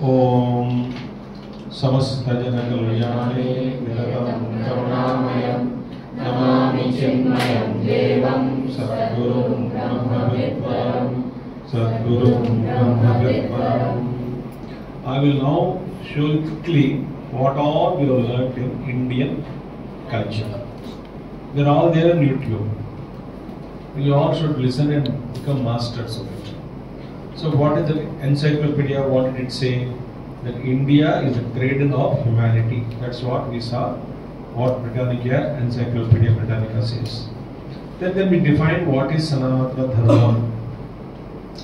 ओम समस्तजनकल्याणे निरतं करुणामयं नमामि चिन्मयं देवं सद्गुरुं ब्रह्मविद्वरं सद्गुरुं ब्रह्मविद्वरम्. I will now show you quickly what all we have learnt in Indian culture. They are all there on YouTube. You all should listen and become masters of it. So what is the encyclopedia? What did it say? That India is a cradle of humanity. That's what we saw. What Britannica, Encyclopedia Britannica says. Then we define what is Sanatana Dharma.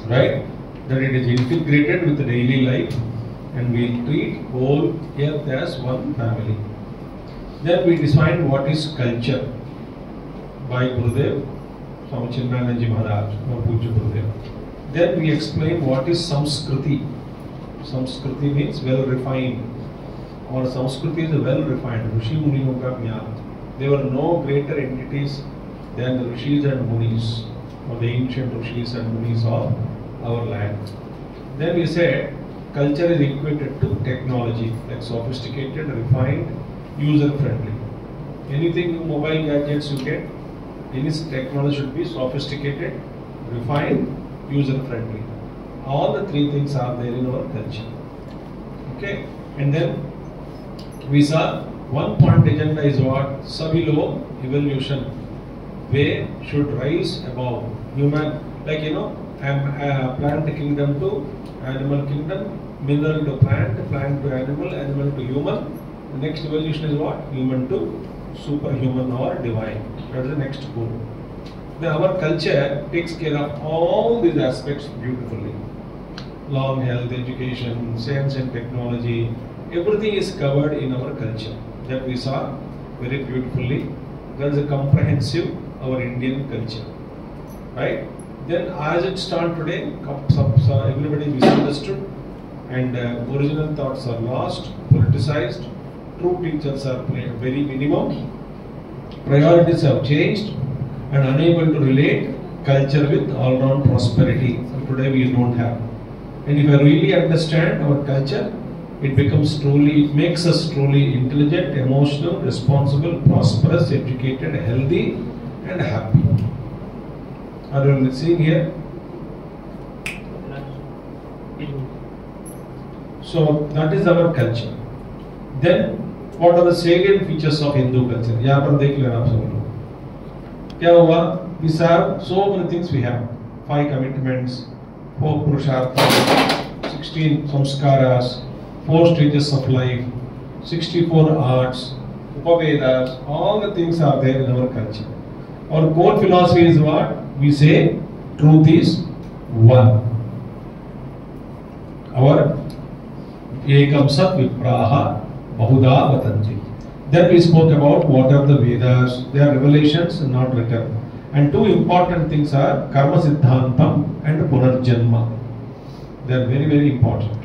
Right? That it is integrated with the daily life and we treat whole earth as one family. Then we define what is culture by Gurudev, Swami Chinmayanandaji Maharaj, or Pujya Gurudev. Then we explain what is Samskriti. Samskriti means well refined, or Samskriti is well refined. Rishi Muniyon ka jnana. There were no greater entities than the Rishis and Munis, or the ancient Rishis and Munis of our land. Then we said culture is equated to technology, like sophisticated, refined, user friendly. Anything mobile gadgets you get, any technology should be sophisticated, refined, user friendly. All the three things are there in our culture. Okay, and then we saw one point agenda is what? Sabhi log evolution way should rise above human, like plant kingdom to animal kingdom, mineral to plant, plant to animal, animal to human. The next evolution is what? Human to superhuman or divine. That is the next goal. Then our culture takes care of all these aspects beautifully. Long health, education, science and technology, everything is covered in our culture. That we saw very beautifully. That is a comprehensive our Indian culture. Right? Then as it stands today, everybody is misunderstood and original thoughts are lost, politicized, true teachers are very minimum, priorities have changed and unable to relate culture with all-round prosperity. So today we don't have. And if I really understand our culture, it makes us truly intelligent, emotional, responsible, prosperous, educated, healthy and happy. Are you seeing here? So that is our culture. Then what are the salient features of Hindu culture? यहाँ पर देख लेना आप सब लोग. क्या हुआ? We have so many things we have. 5 commitments, 4 purusharthas, 16 samskaras, 4 stages of life, 64 arts, Upavedas. All the things are there in our culture. Our core philosophy is what? We say truth is one. Our ekam sat vipraha bahuda vatanti. Then we spoke about what are the Vedas. They are revelations, not written. And 2 important things are karma siddhantam and punarjanma. They are very very important.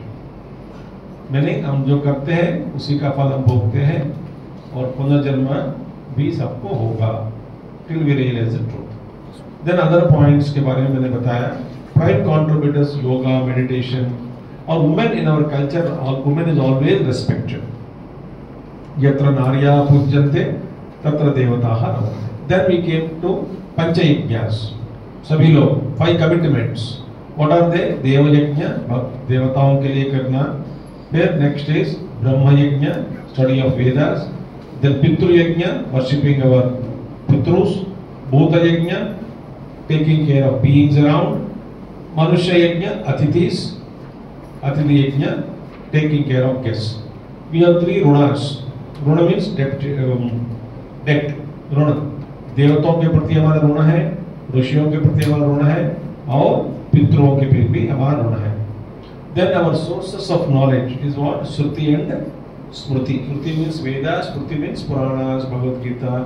मैंने हम जो करते हैं उसी का फल हम भोगते हैं और पुनर्जन्म भी सबको होगा. Till we realize the truth. Then other points के बारे में मैंने बताया. Prime contributors, yoga, meditation. Or women in our culture, women is always respected. Yatra narya pujyante, tatra devataha ravate. Then we came to Panchayajnas. सभी लोग 5 commitments. What are they? Deva yajna, देवताओं के लिए करना. Then next is Brahma yajna, study of Vedas. Then Pitru yajna, worshipping our Pitrus. Bhuta yajna, taking care of beings around. Manushya yajna, Atithis. Atithi yajna, taking care of guests. We have 3 runas. Runa means debt. Runa. देवताओं के प्रति हमारा ऋण है, ऋषियों के प्रति हमारा ऋण है और पितरों के प्रति भी हमारा ऋण है. Then our sources of knowledge is what? Shruti and Smriti. Shruti means Vedas, Smriti means Puranas, Bhagavad Gita.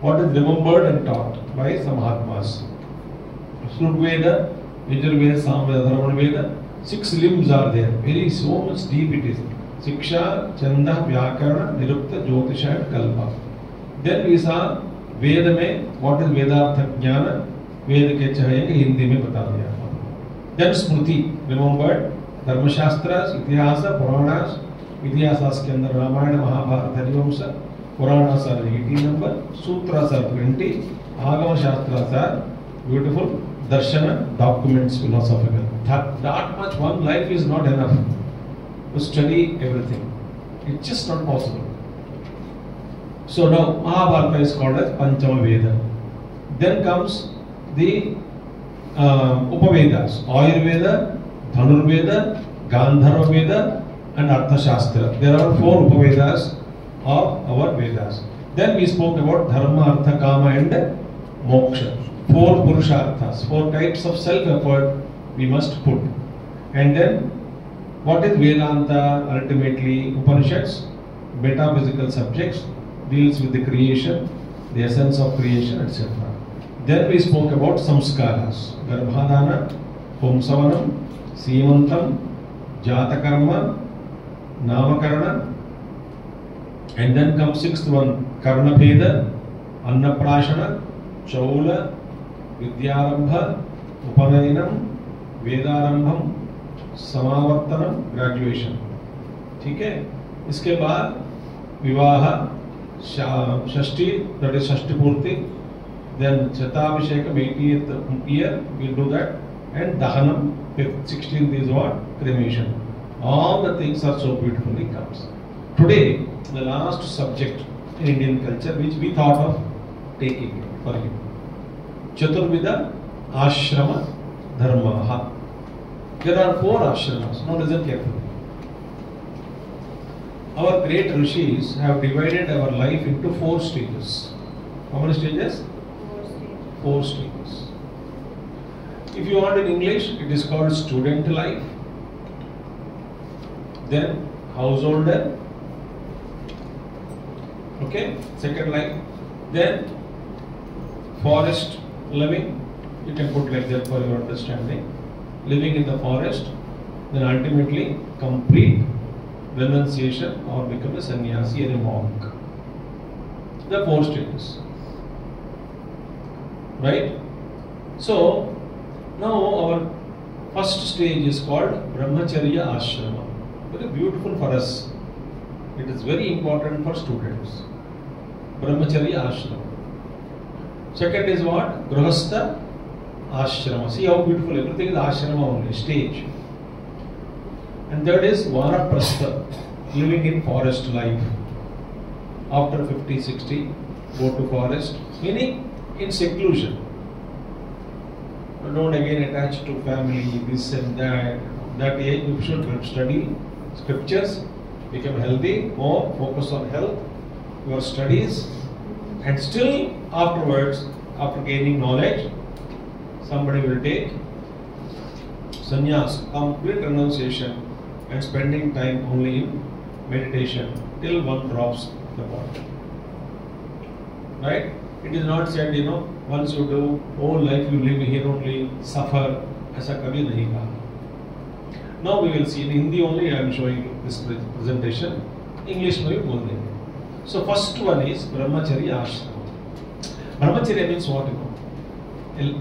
What is remembered and taught by some Mahatmas. Shrugveda, Yajurveda, Samveda, Dharmaveda. 6 limbs are there. Very so much deep it is. Siksha, Chanda, Vyakarana, Nirukta, Jyotisha and Kalpa. Then we saw वेद में what is वेदार्थ ज्ञान, वेद के चाहिए हिंदी में बता दिया. Then Smriti, remembered धर्मशास्त्रास, इतिहास, पुराणास. इतिहास के अंदर Ramayan, Mahabharat, Harivansh. Puranas are 18 number. Sutras are 20. Agama Shastras are beautiful darshana documents, philosophical. That much one life is not enough to study everything. It's just not possible. So now Mahabharata is called as Panchama Veda. Then comes the Upavedas, Ayurveda, Dhanurveda, Gandharva Veda and Arthashastra. There are 4 Upavedas of our Vedas. Then we spoke about Dharma, Artha, Kama and Moksha. 4 Purusharthas, 4 types of self-effort we must put. And then what is Vedanta? Ultimately Upanishads, metaphysical subjects, deals with the creation, the essence of creation, etc. Then we spoke about samskaras, Garbhadana, Pumsavanam, Seemantam, Jatakarma, Namakarana, and then comes 6th one, Karna Bheda, Annaprashana, Chaula, Vidyarambha, Upanayinam, Vedarambham, Samavartanam, graduation. ठीक है. इसके बाद विवाह, षष्ठी, that is षष्ठी पूर्ति. Then Shatabhishekam, 80th year, we'll do that. And Dahanam, 16th is what? Cremation. All the things are so beautifully comes. Today, the last subject in Indian culture which we thought of taking for you. Chaturvida Ashrama Dharmaha. There are 4 ashramas. Now listen carefully. Our great rishis have divided our life into 4 stages. How many stages? 4 stages. If you want in English, it is called student life, then householder, okay, second life, then forest living, you can put like that for your understanding, living in the forest, then ultimately complete renunciation or become a sannyasi and a monk. The 4 stages. Right? So, now our first stage is called Brahmacharya Ashrama. Very beautiful for us. It is very important for students. Brahmacharya Ashrama. Second is what? Grahastha Ashrama. See how beautiful, everything is Ashrama only, stage. And third is Vanaprastha, living in forest life. After 50, 60, go to forest, meaning in seclusion. Don't again attach to family, this and that. That age you should study scriptures, become healthy, more focus on health, your studies, and still afterwards, after gaining knowledge, somebody will take sannyas, complete renunciation, and spending time only in meditation till one drops the body. Right? It is not said, once you do, whole life you live here only, suffer, aisa kabhi nahi kaha. Now we will see in Hindi only. I am showing this presentation. English में भी बोल देंगे. So first one is Brahmacharya Ashrama. Brahmacharya means what?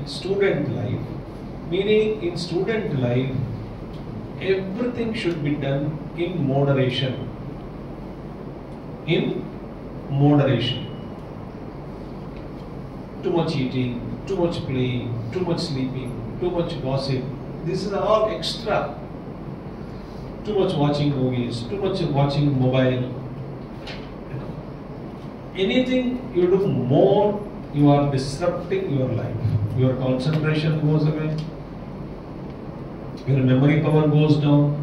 Student life. Meaning in student life, everything should be done in moderation. In moderation. Too much eating, too much playing, too much sleeping, too much gossip. This is all extra. Too much watching movies, too much watching mobile. Anything you do more, you are disrupting your life. Your concentration goes away. Your memory power goes down.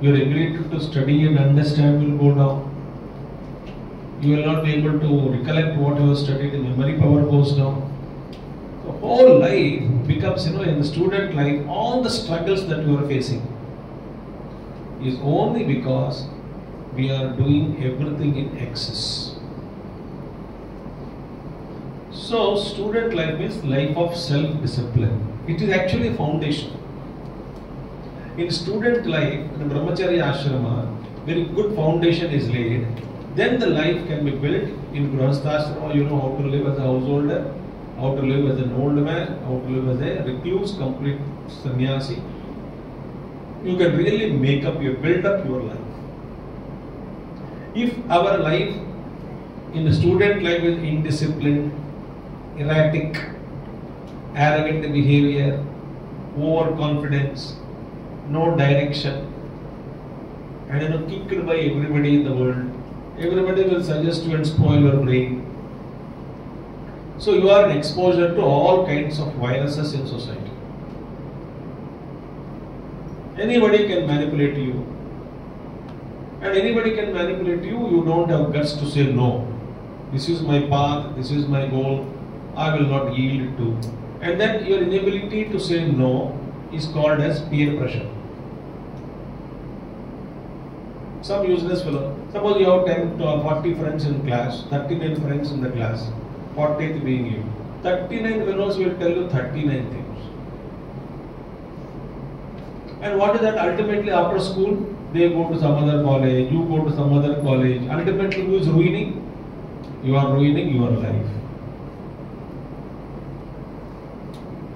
Your ability to study and understand will go down. You will not be able to recollect what you have studied. The memory power goes down. The whole life becomes, in the student life, all the struggles that you are facing is only because we are doing everything in excess. So, student life means life of self-discipline. It is actually a foundation. In student life, in Brahmacharya Ashrama, very good foundation is laid. Then the life can be built in Grahasthashrama. You know how to live as a householder, how to live as an old man, how to live as a recluse, complete sannyasi. you can really build up your life. If our life in the student life is indisciplined, erratic, arrogant behavior, overconfidence, no direction, and kicked by everybody in the world, everybody will suggest you and spoil your brain. So you are in exposure to all kinds of viruses in society. Anybody can manipulate you. And anybody can manipulate you, you don't have guts to say no. This is my path, this is my goal, I will not yield to. And then your inability to say no is called as peer pressure. Some useless fellow. Suppose you have 10 to 40 friends in class, 39 friends in the class, 40th being you. 39 fellows will tell you 39 things. And what is that? Ultimately after school, they go to some other college, you go to some other college. Ultimately who is ruining? You are ruining your life.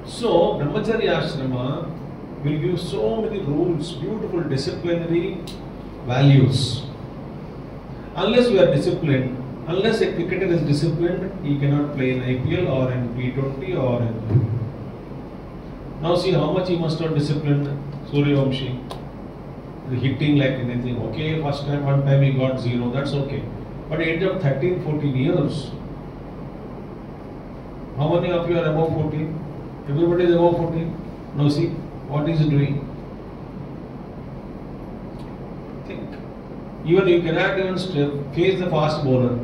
So, Brahmacharya Ashrama will give so many rules, beautiful disciplinary values. Unless you are disciplined, unless a cricketer is disciplined, he cannot play in IPL or in T20 or in... Now see how much he must have disciplined Suryavamshi. Hitting like anything. Okay, one time he got 0, that's okay. But at the age of 13, 14 years, how many of you are above 14? Everybody is above 14. Now see, what is he doing? Think. Even you cannot even face the fast bowler.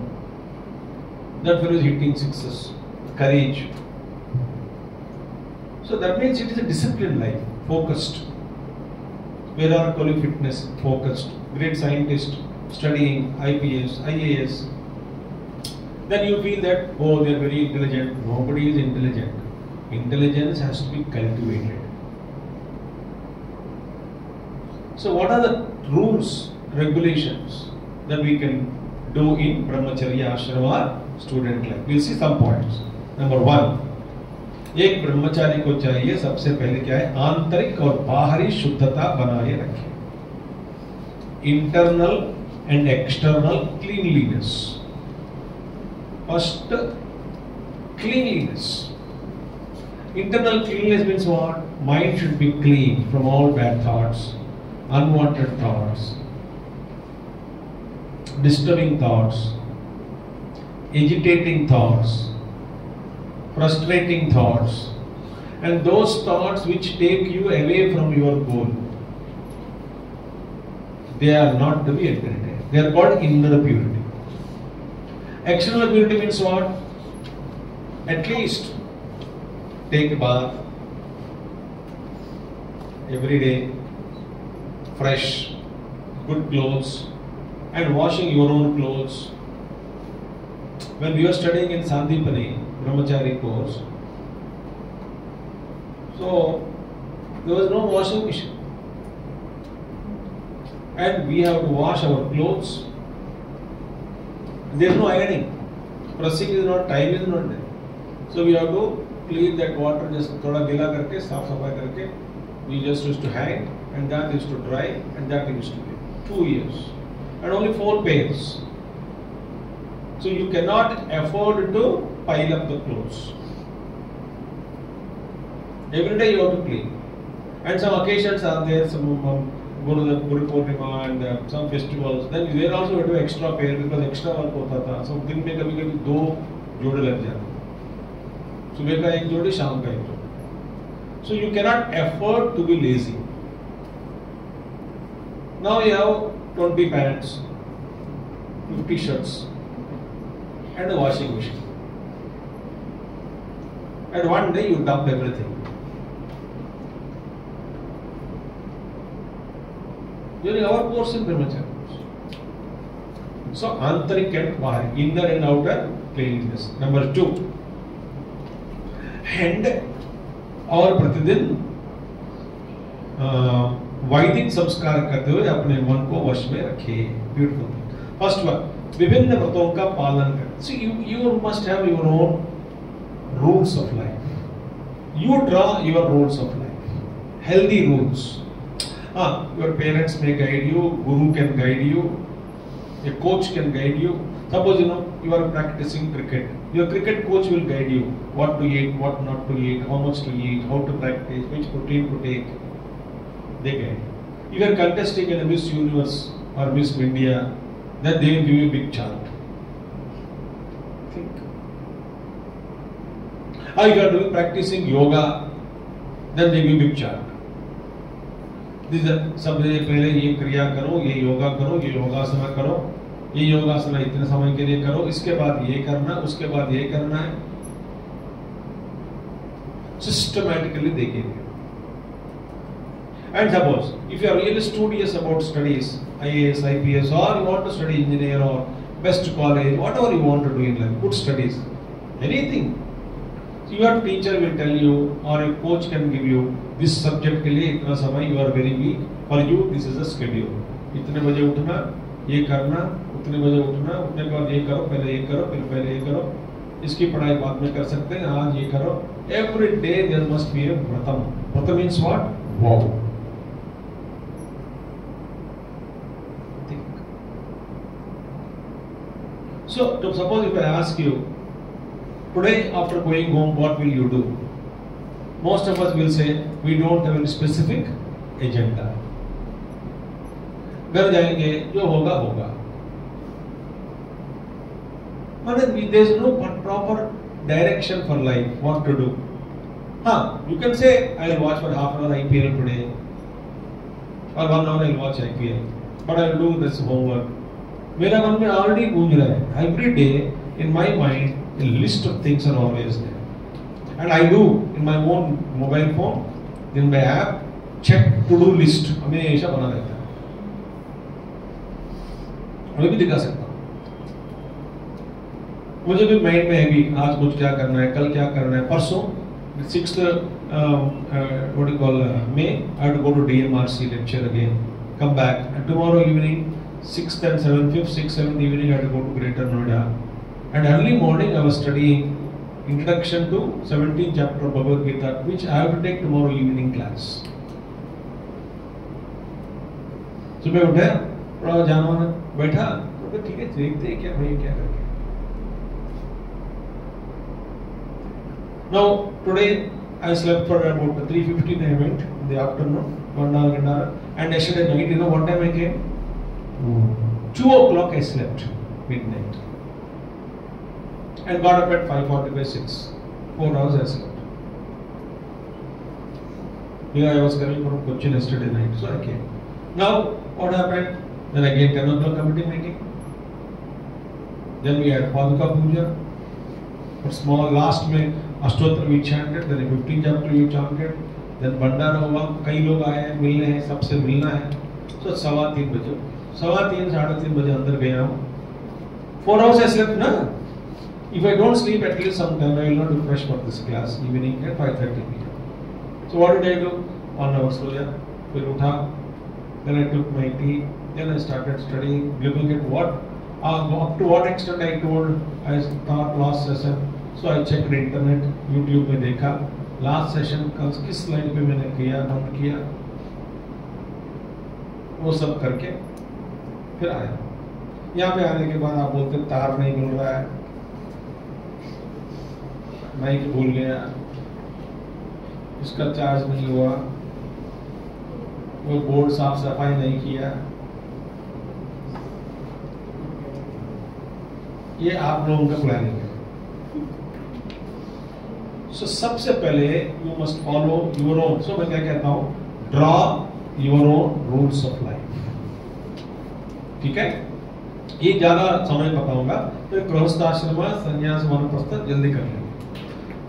That fellow is hitting sixes. Courage. So that means it is a disciplined life, focused. Virat Kohli fitness, focused. Great scientist, studying IPS, IAS. Then you feel that, oh, they are very intelligent. Nobody is intelligent. Intelligence has to be cultivated. So what are the rules, regulations that we can do in Brahmacharya Ashrama student life? We'll see some points. Number 1, एक ब्रह्मचारी को चाहिए सबसे पहले क्या है? आंतरिक और बाहरी शुद्धता बनाए रखें. Internal and external cleanliness. First, cleanliness. Internal cleanliness means what? Mind should be clean from all bad thoughts, unwanted thoughts, disturbing thoughts, agitating thoughts, frustrating thoughts, and those thoughts which take you away from your goal. They are not to be entertained. They are called inner purity. External purity means what? At least take a bath every day, fresh, good clothes, and washing your own clothes. When we were studying in Sandipani, Brahmachari course, so there was no washing machine. And we have to wash our clothes. There is no ironing. Pressing is not, time is not there. So we have to clean that water, just thoda gila karke, saaf safai karke. We just used to hang, and that used to dry, and that used to be 2 years. And only 4 pairs. So you cannot afford to pile up the clothes. Every day you have to clean. And some occasions are there, some Guru Purnima and some festivals. Then there also we do extra pair because extra work hota tha. So दिन में कभी-कभी 2 जोड़े लग जाते. सुबह का 1 जोड़ी, शाम का 1 जोड़ी. So you cannot afford to be lazy. Now you have 20 pants, 50 shirts, and a washing machine. And one day you dump everything. During our course in Brahmacharya. So, Antarik and Bahari, inner and outer cleanliness. Number 2. And और प्रतिदिन वैदिक संस्कार करते हुए अपने मन को वश में रखें. Beautiful. First one, विभिन्न व्रतों का पालन करें. See, you must have your own rules of life. You draw your rules of life. Healthy rules. Your parents may guide you, guru can guide you, a coach can guide you. Suppose you are practicing cricket. Your cricket coach will guide you what to eat, what not to eat, how much to eat, how to practice, which protein to take. They guide you. If you are contesting in a Miss Universe or Miss India, then they will give you a big chart. Think. Or if you are practicing yoga, then they give you a big chart. सबसे पहले ये क्रिया करो, ये योगा करो, ये योगासना करो, ये योगासना इतने समय के लिए करो, इसके बाद ये करना, उसके बाद ये करना है. Systematically they give you. And suppose if you are really studious about studies, IAS, IPS, or you want to study engineer or best college, whatever you want to do in life, good studies, anything. So your teacher will tell you, or a coach can give you this subject के लिए इतना समय you are very weak. For you this is a schedule. इतने बजे उठना, ये करना, उतने बजे उठना, उठने के बाद ये करो, पहले ये करो, फिर पहले ये करो. इसकी पढ़ाई बाद में कर सकते हैं, आज ये करो. Every day there must be a vratam. Vratam means what? Wow. Think. So suppose if I ask you, today after going home, what will you do? Most of us will say, we don't have any specific agenda. घर जाएंगे, जो होगा होगा. But there is no proper direction for life. What to do? You can say, I will watch for half an hour IPL today, or 1 hour I will watch IPL, but I will do this homework. मेरा मन में already गूंज रहा है. Every day in my mind, a list of things are always there. And I do in my own mobile phone, in my app, check to-do list. हमेशा बना रहता है. मैं भी दिखा सकता हूँ. मुझे भी माइंड में है कि आज कुछ क्या करना है, कल क्या करना है. परसों 6th what do you call May, I have to go to DMRC lecture again. Come back, and tomorrow evening 6th and 7th, 5th, 6th, 7th evening I have to go to Greater Noida. And early morning I was studying Introduction to 17th chapter of Bhagavad Gita, which I have to take tomorrow evening class. सुबह उठा, थोड़ा जाना बैठा, तो ठीक है, देखते हैं क्या भाई क्या करके. Now today I slept for about 3:15 I went in the afternoon, 1 hour, and yesterday night, you know what time I came? 2 o'clock I slept, midnight. And got up at 5:45, 6. 4 hours I slept. Here I was coming from Cochin yesterday night, so I came. Now, what happened? Then again 10 o'clock committee meeting. Then we had Paduka Puja. For small last में अष्टोत्तर we chanted, then 15 chapter we chanted. Then भंडारा हुआ, कई लोग आए हैं, मिलने हैं, सबसे मिलना है. So 3:15 बजे, 3:15, 3:30 बजे अंदर गया हूँ. 4 hours I slept ना. If I don't sleep at least sometime, I will not be fresh for this class. Evening at 5:30 p.m. So what did I do? 1 hour सोया, फिर उठा. Then I took my tea. Then I started studying. Looking at what, up to what extent I told, I thought last session. So I checked the internet, YouTube में देखा. Last session किस slide पे मैंने किया, note किया. वो सब करके फिर आया. यहाँ पे आने के बाद आप बोलते तार नहीं मिल रहा है. माइक भूल गया, इसका चार्ज नहीं हुआ, वो बोर्ड साफ सफाई नहीं किया. ये आप लोगों का प्लानिंग है. So सबसे पहले you must follow your own. So मैं क्या कहता हूँ, draw your own rules of life. ठीक है? ये ज्यादा समय बताऊंगा तो गृहस्थाश्रम, संन्यास, वानप्रस्थ जल्दी कर लेंगे.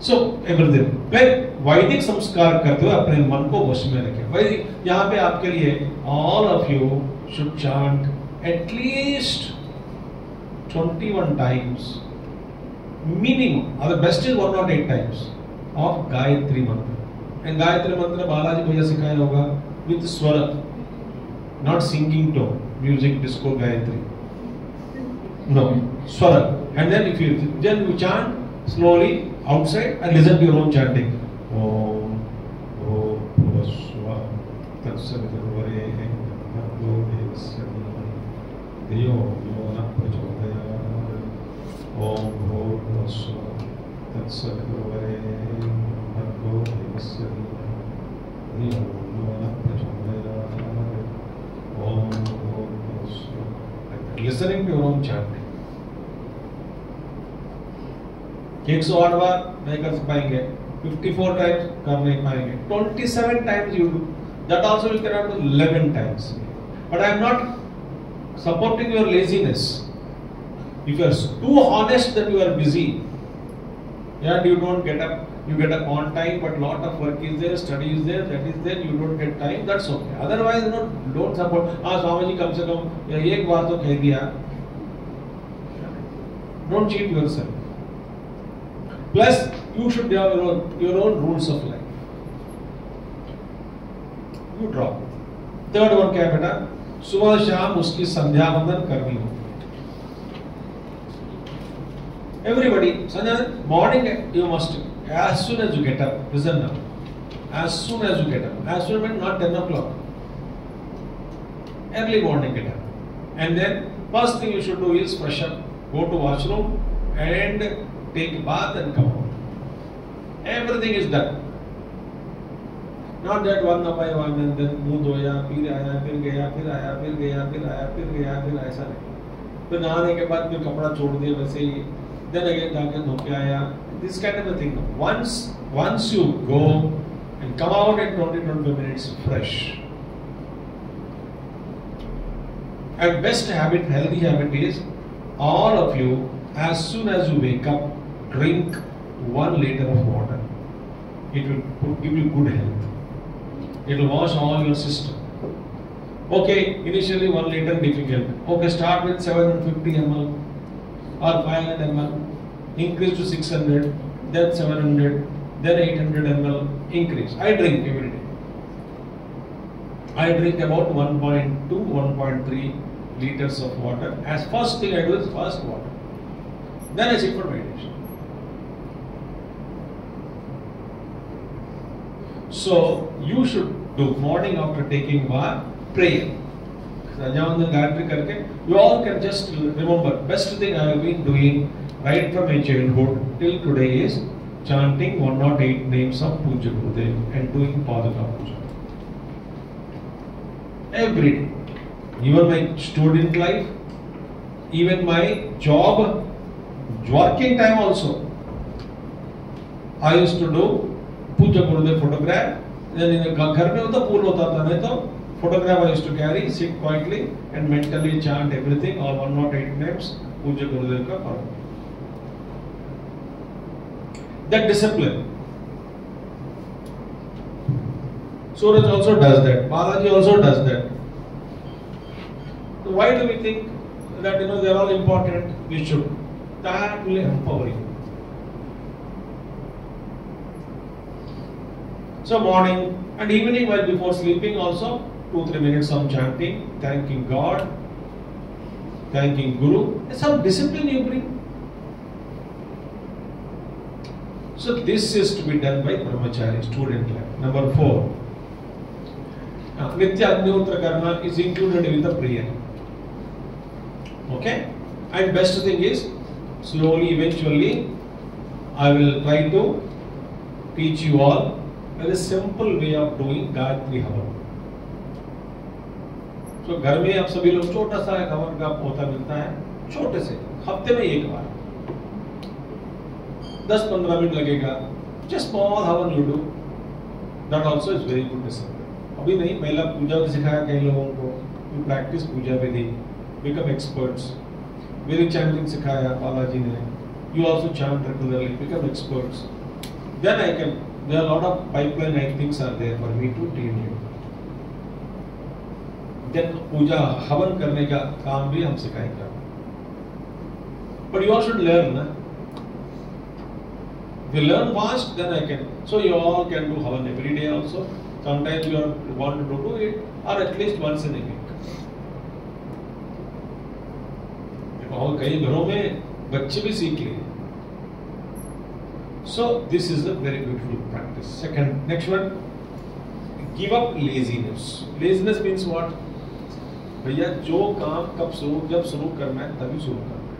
So everything. फिर वैदिक संस्कार करते हुए अपने मन को वश में रखें. वैदिक यहाँ पे आपके लिए all of you should chant at least 21 times minimum. Or the best is 108 times of Gayatri mantra. And Gayatri mantra Balaji भैया सिखाया होगा with swara, not singing tone, music, disco, Gayatri. No, swara. And then if you chant slowly outside and listen to your own chanting. Om Bhurvasva Tatsavitavare यो नः प्रचोदयात्। ॐ भूर्भुवस्सुः तत्सवितुर्वरेण्यं भर्गो देवस्य धीमहि धियो यो नः प्रचोदयात्। ॐ भूर्भुवस्सुः। Listening to your own chanting. 108 बार नहीं कर पाएंगे, 54 टाइम्स कर नहीं पाएंगे, 27 times you do. That also you cannot do 11 times. But I am not supporting your laziness. If you are too honest that you are busy and you don't get up, you get up on time, but lot of work is there, study is there, that is there, you don't get time, that's okay. Otherwise, don't support. Swami ji कम से कम एक बार तो कह दिया. Don't cheat yourself. Plus, you should have your own rules of life. You drop. Third one क्या बेटा? सुबह शाम उसकी संध्या वंदन करनी हो. Everybody, Sanjay, morning you must, as soon as you get up, listen now. As soon as you get up, as soon as not 10 o'clock. Early morning get up. And then first thing you should do is brush up, go to washroom and take a bath and come home. Everything is done. Not that one by one and then मुंह धोया, फिर आया, फिर गया, फिर आया, फिर गया, फिर आया, फिर गया, फिर ऐसा नहीं. फिर नहाने के बाद फिर कपड़ा छोड़ दिया वैसे ही. Then again जाके धो के आया. This kind of a thing. Once you go and come out in 20-25 minutes fresh. And best habit, healthy habit is all of you, as soon as you wake up, drink 1 liter of water. It will give you good health. It will wash all your system. Okay, initially 1 liter difficult. Okay, start with 750 ml or 500 ml. Increase to 600, then 700, then 800 ml. Increase. I drink every day. I drink about 1.2, 1.3 liters of water. As first thing I do is first water. Then I sit for meditation. So you should do morning after taking bath, prayer. Sanjay Gayatri karke, you all can just remember. Best thing I have been doing right from my childhood till today is chanting 108 names of Pujya Gurudev and doing Padaka Puja. Every day. Even my student life, even my job, working time also. I used to do Pujya Gurudev photograph. Then in the घर में होता pool होता था नहीं तो photograph I used to carry, sit quietly and mentally chant everything or 108 names Pujya Gurudev का पाठ. That discipline. Suraj also does that. Balaji also does that. So why do we think that they are all important? We should. That will empower you. So morning and evening while before sleeping also 2-3 minutes of chanting, thanking God, thanking Guru. Some discipline you bring. So this is to be done by brahmachari, student life. Number 4. Nitya Agnihotra karna is included with the prayer. Okay? And best thing is, slowly, eventually, I will try to teach you all a very simple way of doing Gayatri Havan. So, घर में आप सभी लोग छोटा सा हवन का पौधा मिलता है, छोटे से, हफ्ते में एक बार, 10-15 मिनट लगेगा, just small हवन you do, that also is very good discipline. अभी नहीं, पहला पूजा भी सिखाया कई लोगों को, you practice Puja Vidhi, become experts. Vedic chanting सिखाया बालाजी ने, you also chant regularly, become experts. Then I can, there are a lot of pipeline things are there for me to train you. Then पूजा हवन करने का काम भी हम सिखाएंगे. But you all should learn, na? If you learn fast, then I can. So you all can do havan every day also. Sometimes you want to do it, or at least once in a week. और कई घरों में बच्चे भी सीख लिए. So this is a very beautiful practice. Second, next one, give up laziness. Laziness means what? भैया जो काम जब शुरू करना है तभी शुरू करना है।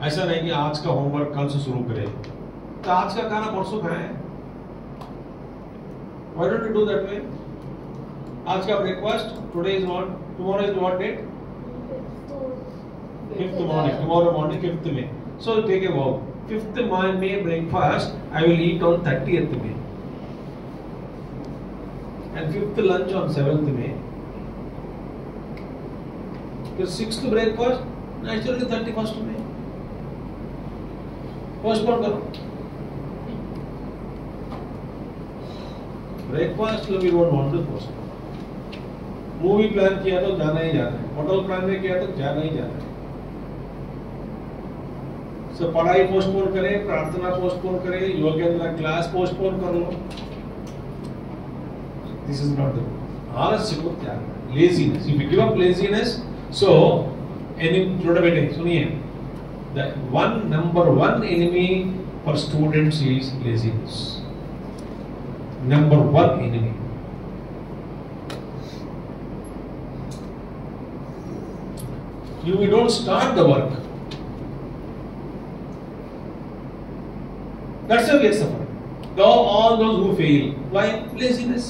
ऐसा नहीं कि आज का होमवर्क कल से शुरू करें, तो आज का खाना परसों खाएं। Why don't you do that way? आज का breakfast, today is what, tomorrow is what date? 5th morning, tomorrow morning 5th May. So take a vow. 5th May breakfast I will eat on 30th May. And 5th lunch on 7th May. Your 6th breakfast naturally 31st May. Postpone करो. Breakfast we don't want to postpone. Movie plan किया तो जाना ही जाना है, hotel plan में किया तो जाना ही जाना है। सो पढ़ाई पोस्टपोन करें, प्रार्थना पोस्टपोन करें, योगेंद्र क्लास पोस्टपोन कर लो। दिस इज नॉट द आलस्य को त्याग, laziness. If you give up laziness, so any छोटे बेटे सुनिए, the number one enemy for students is laziness. Number one enemy. You don't start the work. That's why we are suffering. All those who fail, why? Laziness.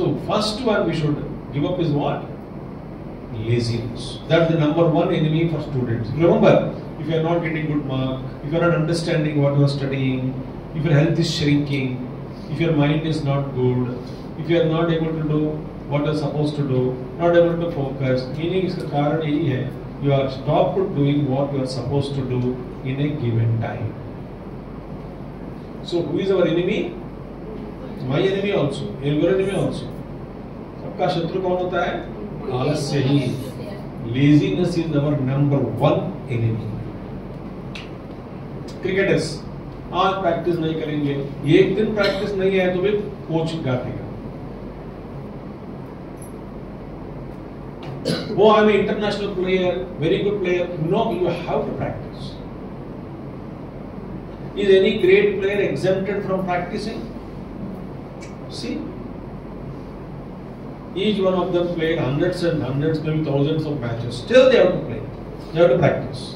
So first one we should give up is what? Laziness. That's the number one enemy for students. Remember, if you are not getting good mark, if you are not understanding what you are studying, if your health is shrinking, if your mind is not good, if you are not able to do what you are supposed to do, not able to focus, meaning इसका कारण यही है, you are stopped doing what you are supposed to do in a given time. So who is our enemy? My enemy also, your enemy also. सबका शत्रु कौन होता है? आलस्य ही। Laziness is our number one enemy. Cricketers आज practice नहीं करेंगे, एक दिन प्रैक्टिस नहीं है तो भी कोच डांटेगा। वो I am international player, very good player. No, you have to practice. Is any great player exempted from practicing? See, each one of them played hundreds and hundreds, maybe thousands of matches. Still they have to play, they have to practice.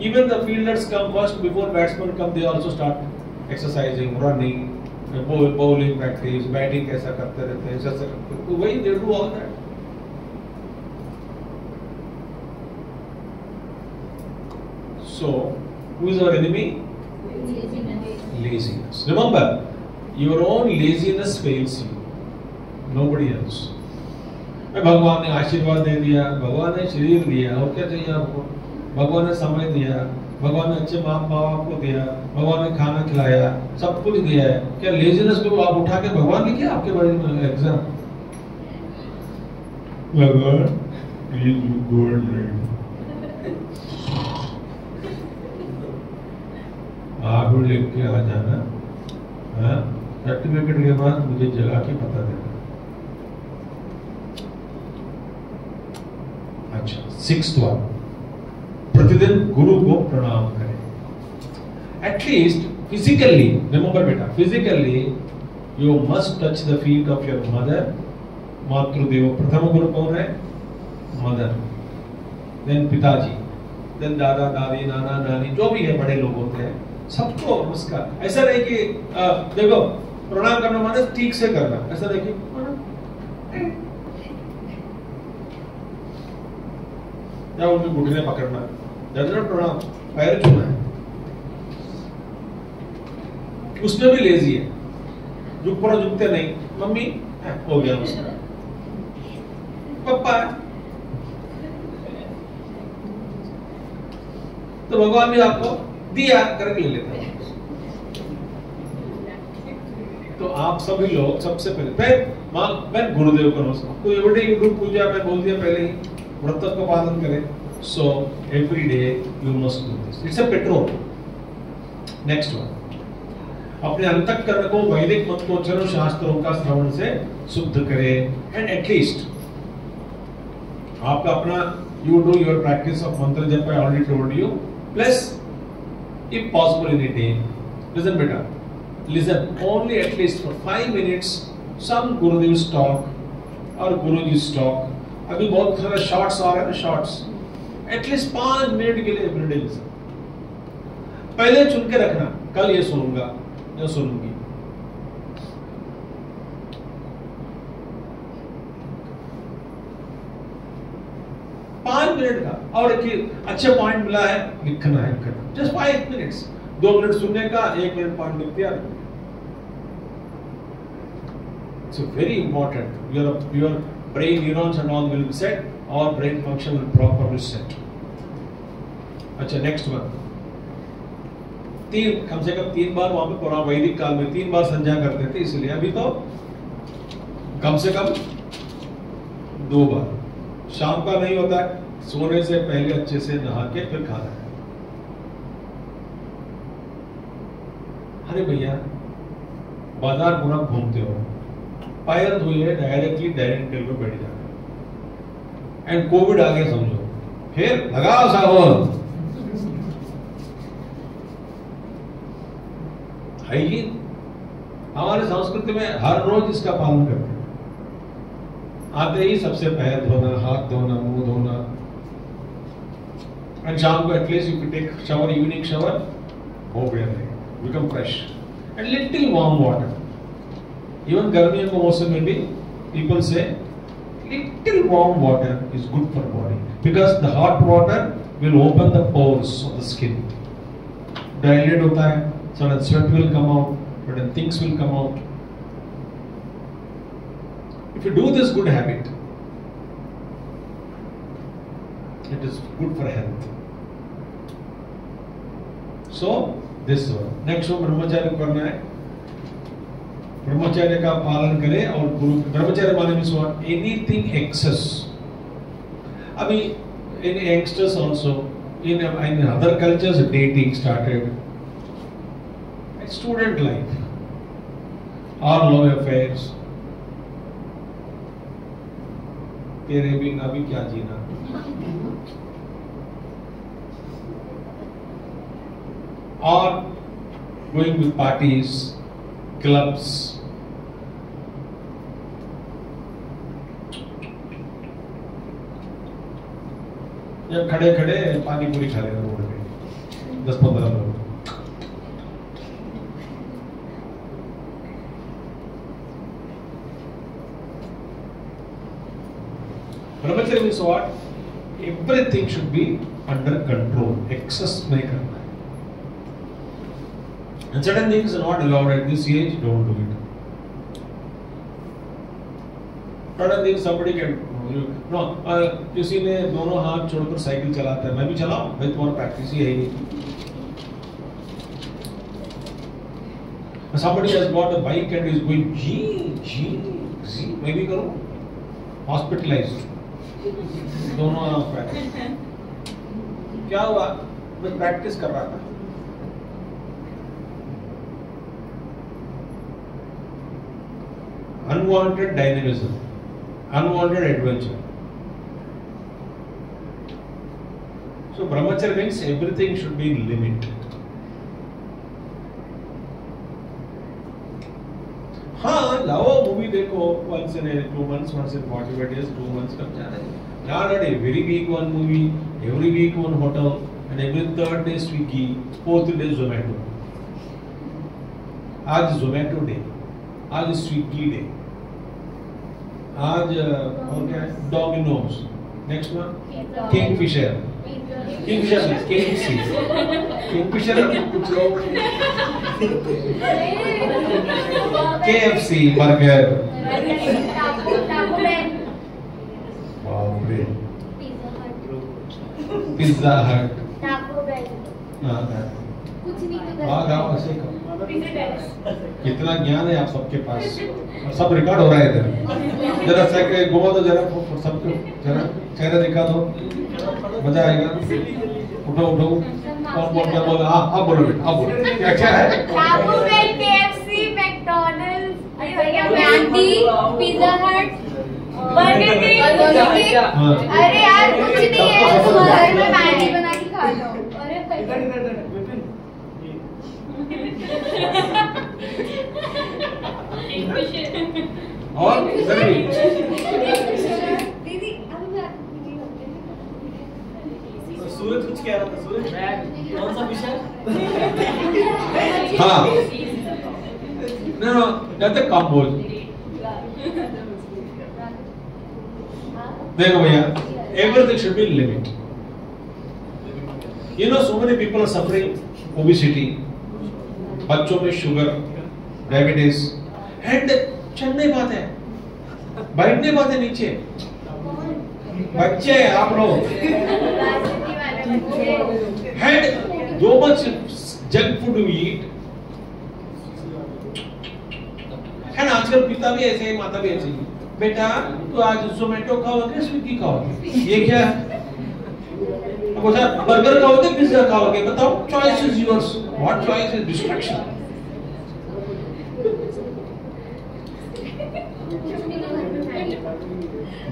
Even the fielders come first before batsmen come. They also start exercising, running, bowling practice, batting कैसा करते रहते हैं, ऐसा करते हैं। तो वही they do all that. So who is our enemy? Laziness. Remember, your own laziness fails you. Nobody else. भगवान ने आशीर्वाद दे दिया, भगवान ने शरीर दिया, और क्या चाहिए आपको? भगवान ने समय दिया, भगवान ने अच्छे माँ बाप को दिया, भगवान ने खाना खिलाया, सब कुछ दिया है। क्या लेजीनेस को आप उठा के भगवान लिखे आपके बारे में एग्जाम? भगवान please you go and read. आप लिख के आ जाना, सर्टिफिकेट के बाद मुझे जगा के पता देना। अच्छा, 6th one, प्रतिदिन गुरु को प्रणाम करें। एटलीस्ट फिजिकली, रिमेंबर बेटा, physically you must touch the feet of your mother. मातृदेव, प्रथम गुरु कौन है? मदर, देन पिताजी, देन दादा दादी, नाना नानी, जो भी है बड़े लोग होते हैं, सबको नमस्कार। ऐसा नहीं कि देखो प्रणाम करना माने ठीक से करना, ऐसा नहीं कि या उनके घुटने पकड़ना, प्रणाम, पैर छूना है। उसमें भी लेजी है, झुक पड़ो, झुकते नहीं। मम्मी हो गया, पापा, तो भगवान भी आपको दिया करके ले लेता है। तो आप सभी लोग सबसे पहले मैं गुरुदेव को नमस्कार, तो एवरी गुरु पूजा मैं बोल दिया पहले ही, व्रत को पालन करें। So every day you must do this, it's a petrol. Next one, अपने अंतःकरण को वैदिक मंत्रोच्चारण शास्त्रों का श्रवण से शुद्ध करें। एंड एटलीस्ट आपका अपना, you do your practice of मंत्र जप, I already told you, plus if possible in a day. Listen beta, listen, only at least for 5 minutes some Gurudev talk or Guruji's talk. अभी बहुत सारे shorts आ रहे हैं ना, शॉर्ट्स, एटलीस्ट 5 मिनट के लिए एवरीडे लिसन. पहले चुन के रखना, कल ये सुनूंगा या सुनूंगी. पांच मिनट का. और एक अच्छे पॉइंट मिला है, लिखना है, जस्ट 5 मिनट्स. 2 मिनट सुनने का, 1 मिनट पॉइंट लिख दिया. So very important. Your brain neurons and all will be set. Our brain function will properly set. अच्छा, next one. कम से कम 3 बार वहां पे पुराना वैदिक काल में 3 बार संध्या करते थे, इसलिए अभी तो कम से कम 2 बार. शाम का नहीं होता है, सोने से पहले अच्छे से नहा के फिर खाना है. अरे भैया, बाजार पूरा घूमते हो, पैर धोए, डायरेक्टली डाइनिंग टेबल पे बैठ जाते, एंड कोविड आ गया समझो, फिर लगाओ साबुन. हाइजीन हमारे संस्कृति में हर रोज इसका पालन करते हैं. आते ही सबसे पैर धोना, हाथ धोना, मुंह धोना, एंड शाम को at least you take shower, evening shower, हो गया become fresh, and little warm water. Even गर्मियों के मौसम में भी people say little warm water is good for body, because the hot water will open the pores of the skin. Dilate होता है, so that sweat will come out, certain things will come out. If you do this good habit, it is good for health. So this one. Next one, ब्रह्मचर्य करना है. ब्रह्मचर्य का पालन करें. और गुरु ब्रह्मचर्य माने में what? Anything excess. अभी in youngsters also, in other cultures, dating started. Student life, or love affairs. तेरे बिना भी क्या जीना. Or going with parties, clubs. या खड़े खड़े पानी पूरी खा रहे रोड पे 10-15 लोग. Brahmacharya means what? Everything should be under control. Excess नहीं करना है. And certain things are not allowed at this age. Don't do it. Certain things somebody can. No, किसी ने दोनों हाथ छोड़कर साइकिल चलाता है, मैं भी चलाऊं, भाई तुम्हारा प्रैक्टिस ही है ही नहीं. Somebody has got a bike and is going जी, मैं भी करूं. Hospitalized. दोनों क्या हुआ? मैं प्रैक्टिस कर रहा था. Unwanted dynamism, unwanted adventure. So brahmacharya means everything should be in limit. हाँ, लाओ मूवी देखो, once in 2 months, once in 45 days, 2 months कब जा रहे हैं? Not a very week one movie, every week one hotel, and every 3rd day Swiggy, 4th day Zomato. आज Zomato day, आज Swiggy day, आज और क्या है? Domino's. Next one, Kingfisher. Kingfisher means KFC. Kingfisher कुछ लोग KFC burger. Pizza Hut. कुछ नहीं तो वाह गाँव ऐसे कितना ज्ञान है आप सबके पास, और सब रिकॉर्ड हो रहा है इधर. जरा सेकंड घुमा दो, जरा सबको जरा चेहरा दिखा दो, मजा आएगा. उठो उठो, कौन बोल क्या बोल? आप बोलो बेटा, आप बोलो क्या क्या है? टाको बेल, केएफसी, मैकडॉनल्ड्स, मैंडी, पिज़्ज़ा हट, बर्गर किंग. अरे यार कुछ नहीं है, घर में मैगी बना के खा लो. अरे और इधर भी। दीदी सूरज कुछ कह रहा था। सूरज कौन सा विषय? हाँ, no, that's a combo. देखो भैया, everything should be limit. You know, so many people are suffering obesity, बच्चों में शुगर, डायबिटीज, हेड चल नहीं पाते, बैठ नहीं पाते नीचे, बच्चे आप लोग, head, so much junk food you eat, है ना? आजकल पिता भी ऐसे ही, माता भी ऐसे ही, बेटा तू आज जोमेटो खाओगे, स्विगी खाओगे, ये क्या है? बर्गर खाओगे, पिज्जा खाओगे, बताओ, choice is yours. What choice is distraction?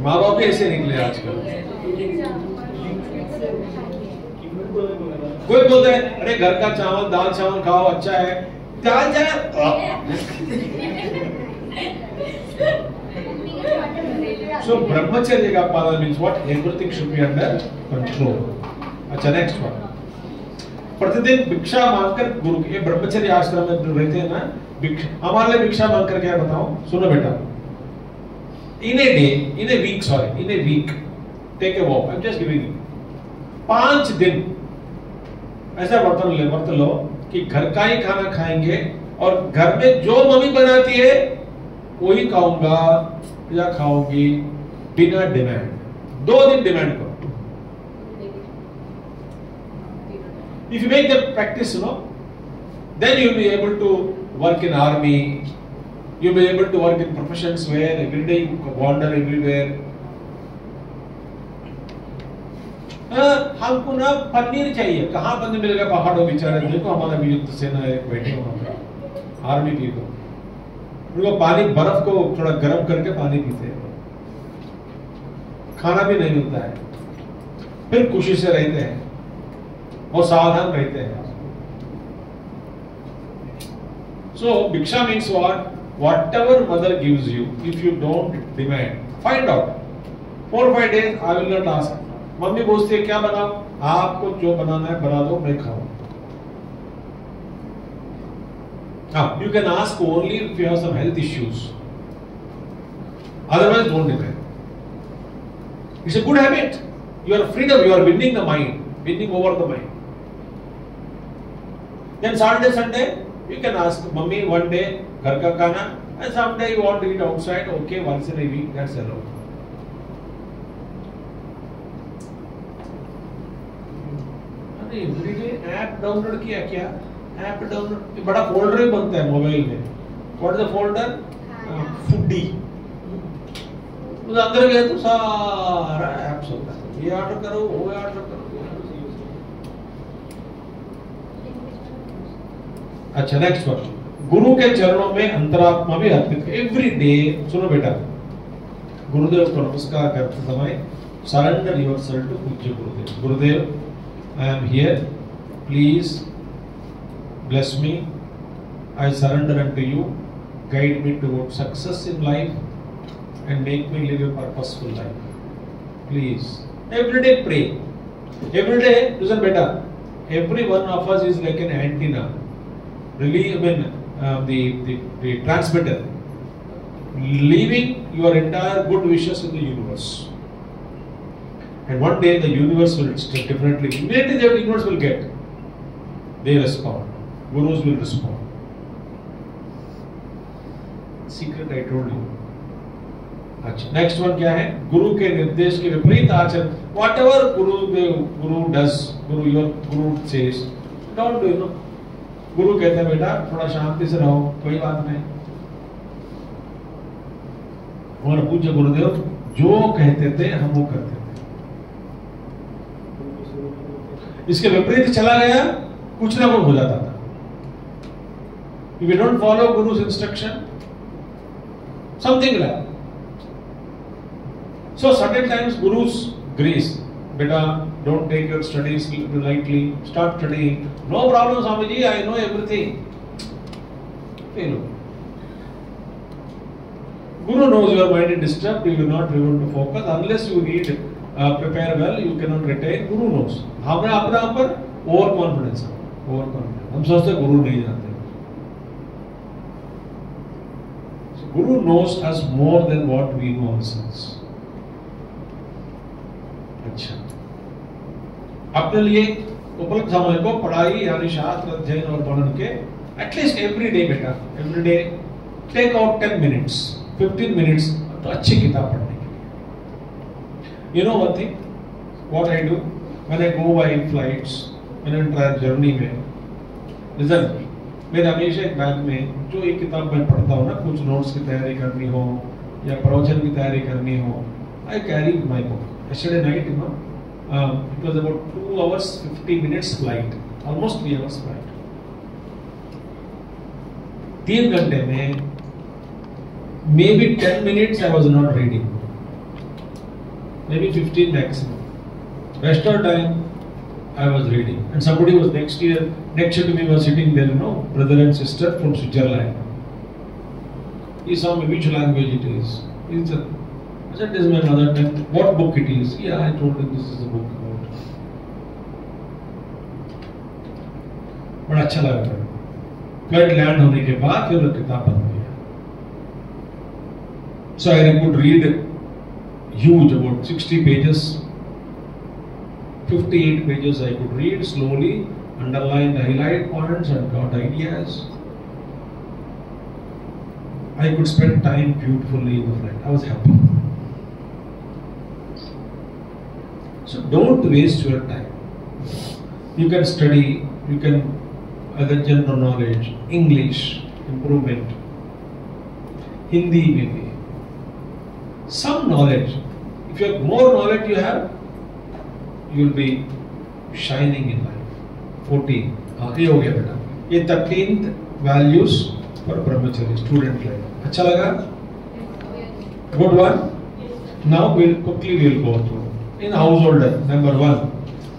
माँ बाप भी ऐसे निकले आजकल। कोई बोलता है अरे घर का चावल दाल चावल खाओ, अच्छा है, दाल So brahmacharya का पालन means what? Everything should be under control. अच्छा, नेक्स्ट वन। प्रतिदिन भिक्षा मांगकर गुरु, ये ब्रह्मचर्य आश्रम में रहते हैं ना, हमारे लिए भिक्षा मांगकर क्या बताओ? सुनो बेटा, in a day, in a week, sorry, in a week, take a walk. I'm just giving you 5 दिन ऐसा बर्तन लो कि घर का ही खाना खाएंगे और घर में जो मम्मी बनाती है वही खाऊंगा या खाओगी, बिना डिमांड। 2 दिन डिमांड करो। If you make that practice, then you'll be able to work in army, you'll be able to work in professions where every day you wander everywhere. हमको ना पनीर चाहिए, कहाँ पनीर मिलेगा? पहाड़ों बेचारे, देखो हमारा वियुक्त सेना बैठे हो, आर्मी पीपल, उनको पानी, बर्फ को थोड़ा गर्म करके पानी पीते हैं, खाना भी नहीं मिलता है, फिर खुशी से रहते हैं, वो सावधान रहते हैं। So भिक्षा means what? Whatever mother gives you, if you don't demand, find out. 4 or 5 days I will not ask. Mummy बोलती है क्या बनाओ? आपको जो बनाना है बना दो, मैं खाऊं। You can ask only if you have some health issues. Otherwise, don't demand. It's a good habit. You are freedom. You are winning the mind, winning over the mind. Then Saturday, Sunday, you can ask mummy one day घर का खाना, and someday you want to eat outside. Okay, once in a week, that's allowed. अरे everyday app download किया क्या? App download, बड़ा folder ही बनता है mobile में। What is the folder? Foodie. उस अंदर गए तो सारा ऐप्स होता है, ये ऑर्डर करो, वो ऑर्डर करो। अच्छा, नेक्स्ट वन, गुरु के चरणों में अंतरात्मा भी अर्पित। एवरी डे, सुनो बेटा, गुरुदेव को नमस्कार करते समय सरेंडर योरसेल्फ टू पूज्य गुरुदेव। गुरुदेव, I am here, please bless me, I surrender unto you, guide me towards success in life and make me live a purposeful life. Please, every day pray. Every day, listen better, every one of us is like an antenna, really, the transmitter, leaving your entire good wishes in the universe. And one day the universe will definitely, immediately the universe will get, they respond. Gurus will respond. Secret I told you. अच्छा, next one क्या है? गुरु के निर्देश के विपरीत आचरण। Whatever Guru does, Guru says, don't do. गुरु कहते हैं बेटा थोड़ा शांति से रहो, कोई बात नहीं। और पूज्य गुरुदेव जो कहते थे हम वो करते थे। इसके विपरीत चला गया, कुछ ना कुछ हो जाता था। If you don't follow Guru's instruction, something will happen. So certain times Guru's grace, beta, don't take your studies lightly, start studying. No problem, Swamiji, I know everything. Guru knows your mind is disturbed, you will not be able to focus unless you read, prepare well, you cannot retain. Guru knows. हमें अपने आप पर over confidence है, over confidence. हम सोचते हैं गुरु नहीं जानते. So, Guru knows us more than what we know ourselves. अच्छा. अपने लिए उपलब्ध समय को पढ़ाई यानी शास्त्र अध्ययन और पढ़ने के एटलीस्ट एवरी डे बेटा, every day take out 10 minutes 15 minutes तो अच्छी किताब पढ़ने के लिए. You know one thing what I do when I go by flights, when I try journey में, लिसन, मेरे हमेशा एक बैग में जो एक किताब मैं पढ़ता हूँ ना, कुछ नोट्स की तैयारी करनी हो या प्रवचन की तैयारी करनी हो, I carry my book. Yesterday night, you know, it was about 2 hours 50 minutes flight, almost 3 hours flight. 3 घंटे में maybe 10 minutes I was not reading, maybe 15 maximum. Rest of the time I was reading, and somebody was next to me was sitting there, you know, brother and sister from Switzerland. He saw me which language it is. He said, I said, this is my mother tongue. What book it is? Yeah, I told him this is a book about. बड़ा अच्छा लगा था. Flight land होने के बाद फिर वो किताब बन गई. So I could read huge, about 60 pages, 58 pages I could read slowly, underline the highlight points and got ideas. I could spend time beautifully in the flight. I was happy. So don't waste your time. You can study, you can other general knowledge, English, improvement, Hindi maybe. Some knowledge. If you have more knowledge you have, you will be shining in life. 14. ये हो गया बेटा. ये 13th values for brahmachari student life. अच्छा लगा? Good one. Now we'll go through. In house holder number 1,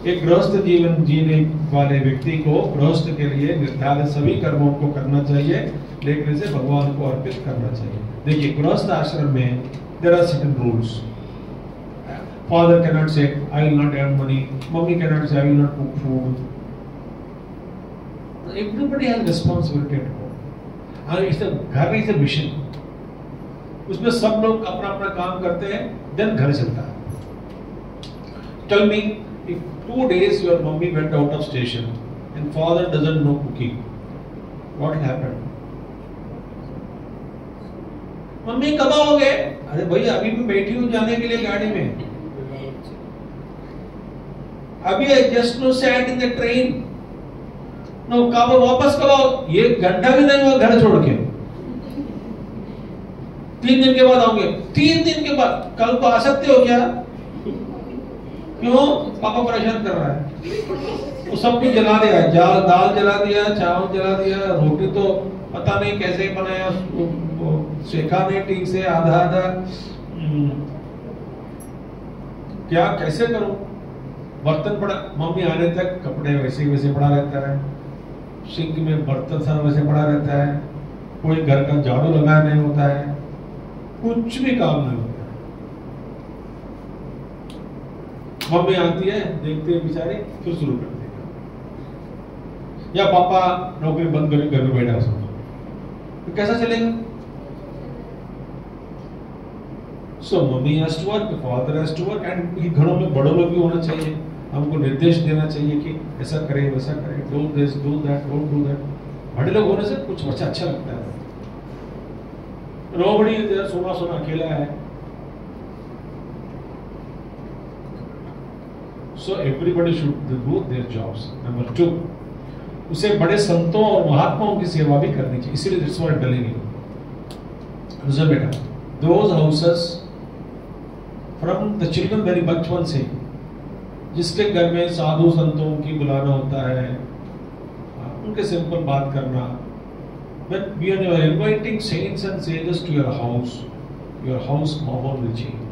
एक गृहस्थ जीवन जीने वाले व्यक्ति को गृहस्थ के लिए निर्धारित सभी कर्मों को करना चाहिए, लेकिन इसे भगवान को अर्पित करना चाहिए. देखिए गृहस्थ आश्रम में there are certain rules. Father cannot say I will not earn money, mummy cannot say I will not cook food. Everybody has responsibility at home. और इस घर इज अ मिशन. उसमें सब लोग अपना अपना काम करते हैं, देन घर चलता है. Tell me, if 2 days your mummy went out of station and father doesn't know cooking, what will happen? Mummy कब आओगे? अरे भैया अभी मैं बैठी हूँ जाने के लिए गाड़ी में. अभी I just now sat in the train. No, कब वापस कब आओ? ये घंटा भी नहीं हुआ घर छोड़ के. 3 दिन के बाद आओगे. 3 दिन के बाद कल को आ सकते हो क्या? क्यों? पापा परेशान कर रहा है. वो सब कुछ जला दिया, दाल जला दिया, चावल जला दिया, रोटी तो पता नहीं कैसे बनाया, सेका नहीं ठीक से, आधा क्या कैसे करूं? बर्तन पड़ा, मम्मी आने तक कपड़े वैसे वैसे पड़ा रहता है, सिंक में बर्तन सारा वैसे पड़ा रहता है, कोई घर का झाड़ू लगाया नहीं होता है, कुछ भी काम नहीं होता. मम्मी आती है, देखते हैं बेचारे, फिर शुरू कर देगा. या पापा नौकरी बंद करके घर में बैठा हो, तो कैसा चलेगा? So mummy has to work, father has to work, and घरों में बड़ों लोग भी होना चाहिए. हमको निर्देश देना चाहिए कि ऐसा करें वैसा करें, do this do that, don't do that. बड़े लोग होने से कुछ अच्छा लगता है. नोबडी इज देयर, सोना सोना अकेला है. So everybody should do their jobs. Number 2, उसे बड़े संतों और महात्माओं की सेवा भी करनी चाहिए. इसीलिए that's what I'm telling you. लisten बेटा, those houses from the children very बचपन से, जिसके घर में साधु संतों की बुलाना होता है, उनके सिंपल बात करना. When you are inviting saints and sages to your house माहौल will change.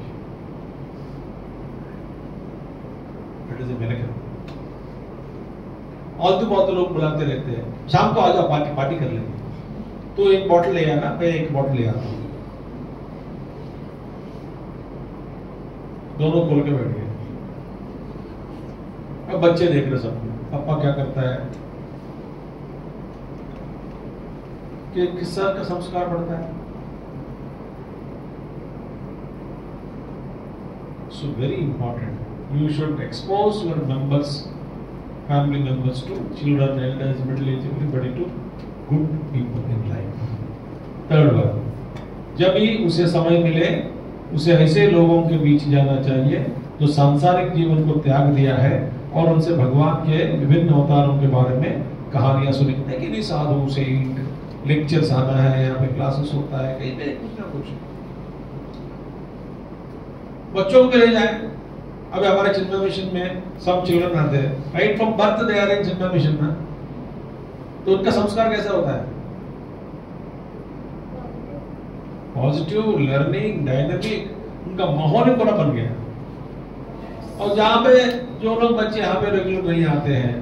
आलतू लोग बुलाते रहते हैं, शाम को आ जाओ पार्टी कर लेंगे, तो एक बॉटल ले आना, मैं एक बॉटल ले आता हूँ. दोनों खोल के बैठ गए। अब बच्चे देख रहे सब, पापा क्या करता है, कि किस तरह का संस्कार बढ़ता है। So very important, you should expose your members, family members to children, elders, middle age, everybody to good people in life. Third one, जब भी उसे समय मिले उसे ऐसे लोगों के बीच जाना चाहिए जो सांसारिक जीवन को त्याग दिया है और उनसे भगवान के विभिन्न अवतारों के बारे में कहानियां सुनी। लेकिन इस साधु से लेक्चर्स आना है, यहाँ पे क्लासेस होता है, कहीं पे कुछ ना कुछ बच्चों को ले जाए। अब हमारे चिन्मय मिशन में सब चिल्ड्रन आते हैं, right from birth they are in Chinmaya Mission में, तो उनका संस्कार कैसा होता है? पॉजिटिव, लर्निंग, डायनामिक, उनका माहौल ही पूरा बन गया। और जहाँ पे जो लोग बच्चे यहाँ पे रेगुलर नहीं आते हैं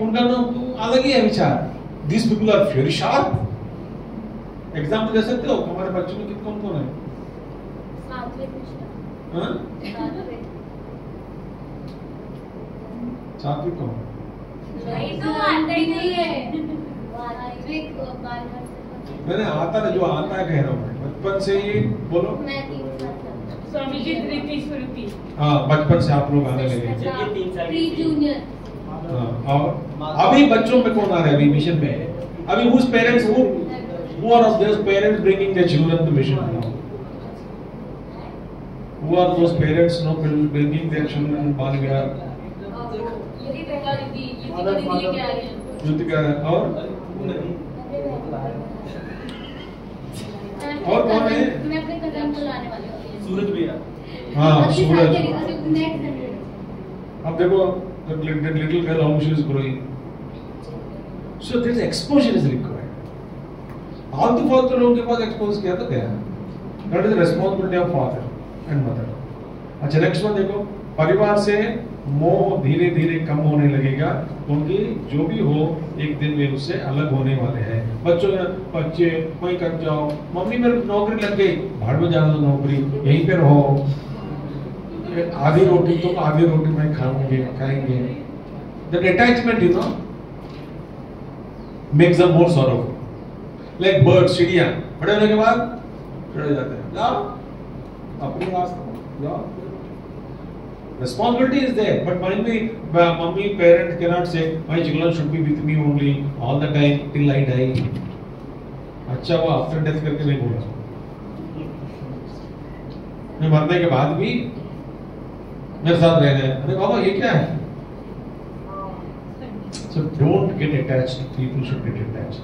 उनका तो अलग ही है विचार। This people are very sharp. Example दे सकते हो हमारे बच्चों में कौन कौन है? सात्विक कौन? तो आता ही नहीं है। मैंने आता है, जो आता है कह रहा हूँ, बचपन से ही बोलो। स्वामी जी स्वरूपी। हाँ, बचपन से आप लोग आने लगे। Pre junior. और अभी बच्चों में कौन आ रहा है अभी मिशन में? अभी whose parents who are of those parents bringing their children to mission now? Who are those parents now bringing their children in Balvihar? Yutika और कौन है? मैं अपने कदम को लाने वाली हूँ। सूरज भैया। हाँ, सूरज। नेक्स्ट अब देखो the little girl how she is growing. So there is exposure is required. आलतू फालतू लोगों के पास एक्सपोज किया तो क्या? That is the responsibility of father and mother. अच्छा नेक्स्ट वन देखो, परिवार से मोह धीरे धीरे कम होने लगेगा क्योंकि जो भी हो एक दिन वे उससे अलग होने वाले हैं। बच्चे वहीं कर जाओ, मम्मी मेरी नौकरी लग गई, भाड़ में जाना नौकरी, यहीं पे रहो, आधी रोटी तो आधी रोटी मैं खाएंगे। That attachment, you know, makes them more sorrowful. Like birds, चिड़िया बड़े होने के बाद चढ़े जाते हैं, जाओ अपनी रास्ते जाओ। Responsibility is there, but mummy, parent cannot say my children should be with me only all the time till I die. अच्छा वो after death करके नहीं बोला, मैं मरने के बाद भी मेरे साथ रहना है। अरे बाबा ये क्या है? So don't get attached. People should get attached.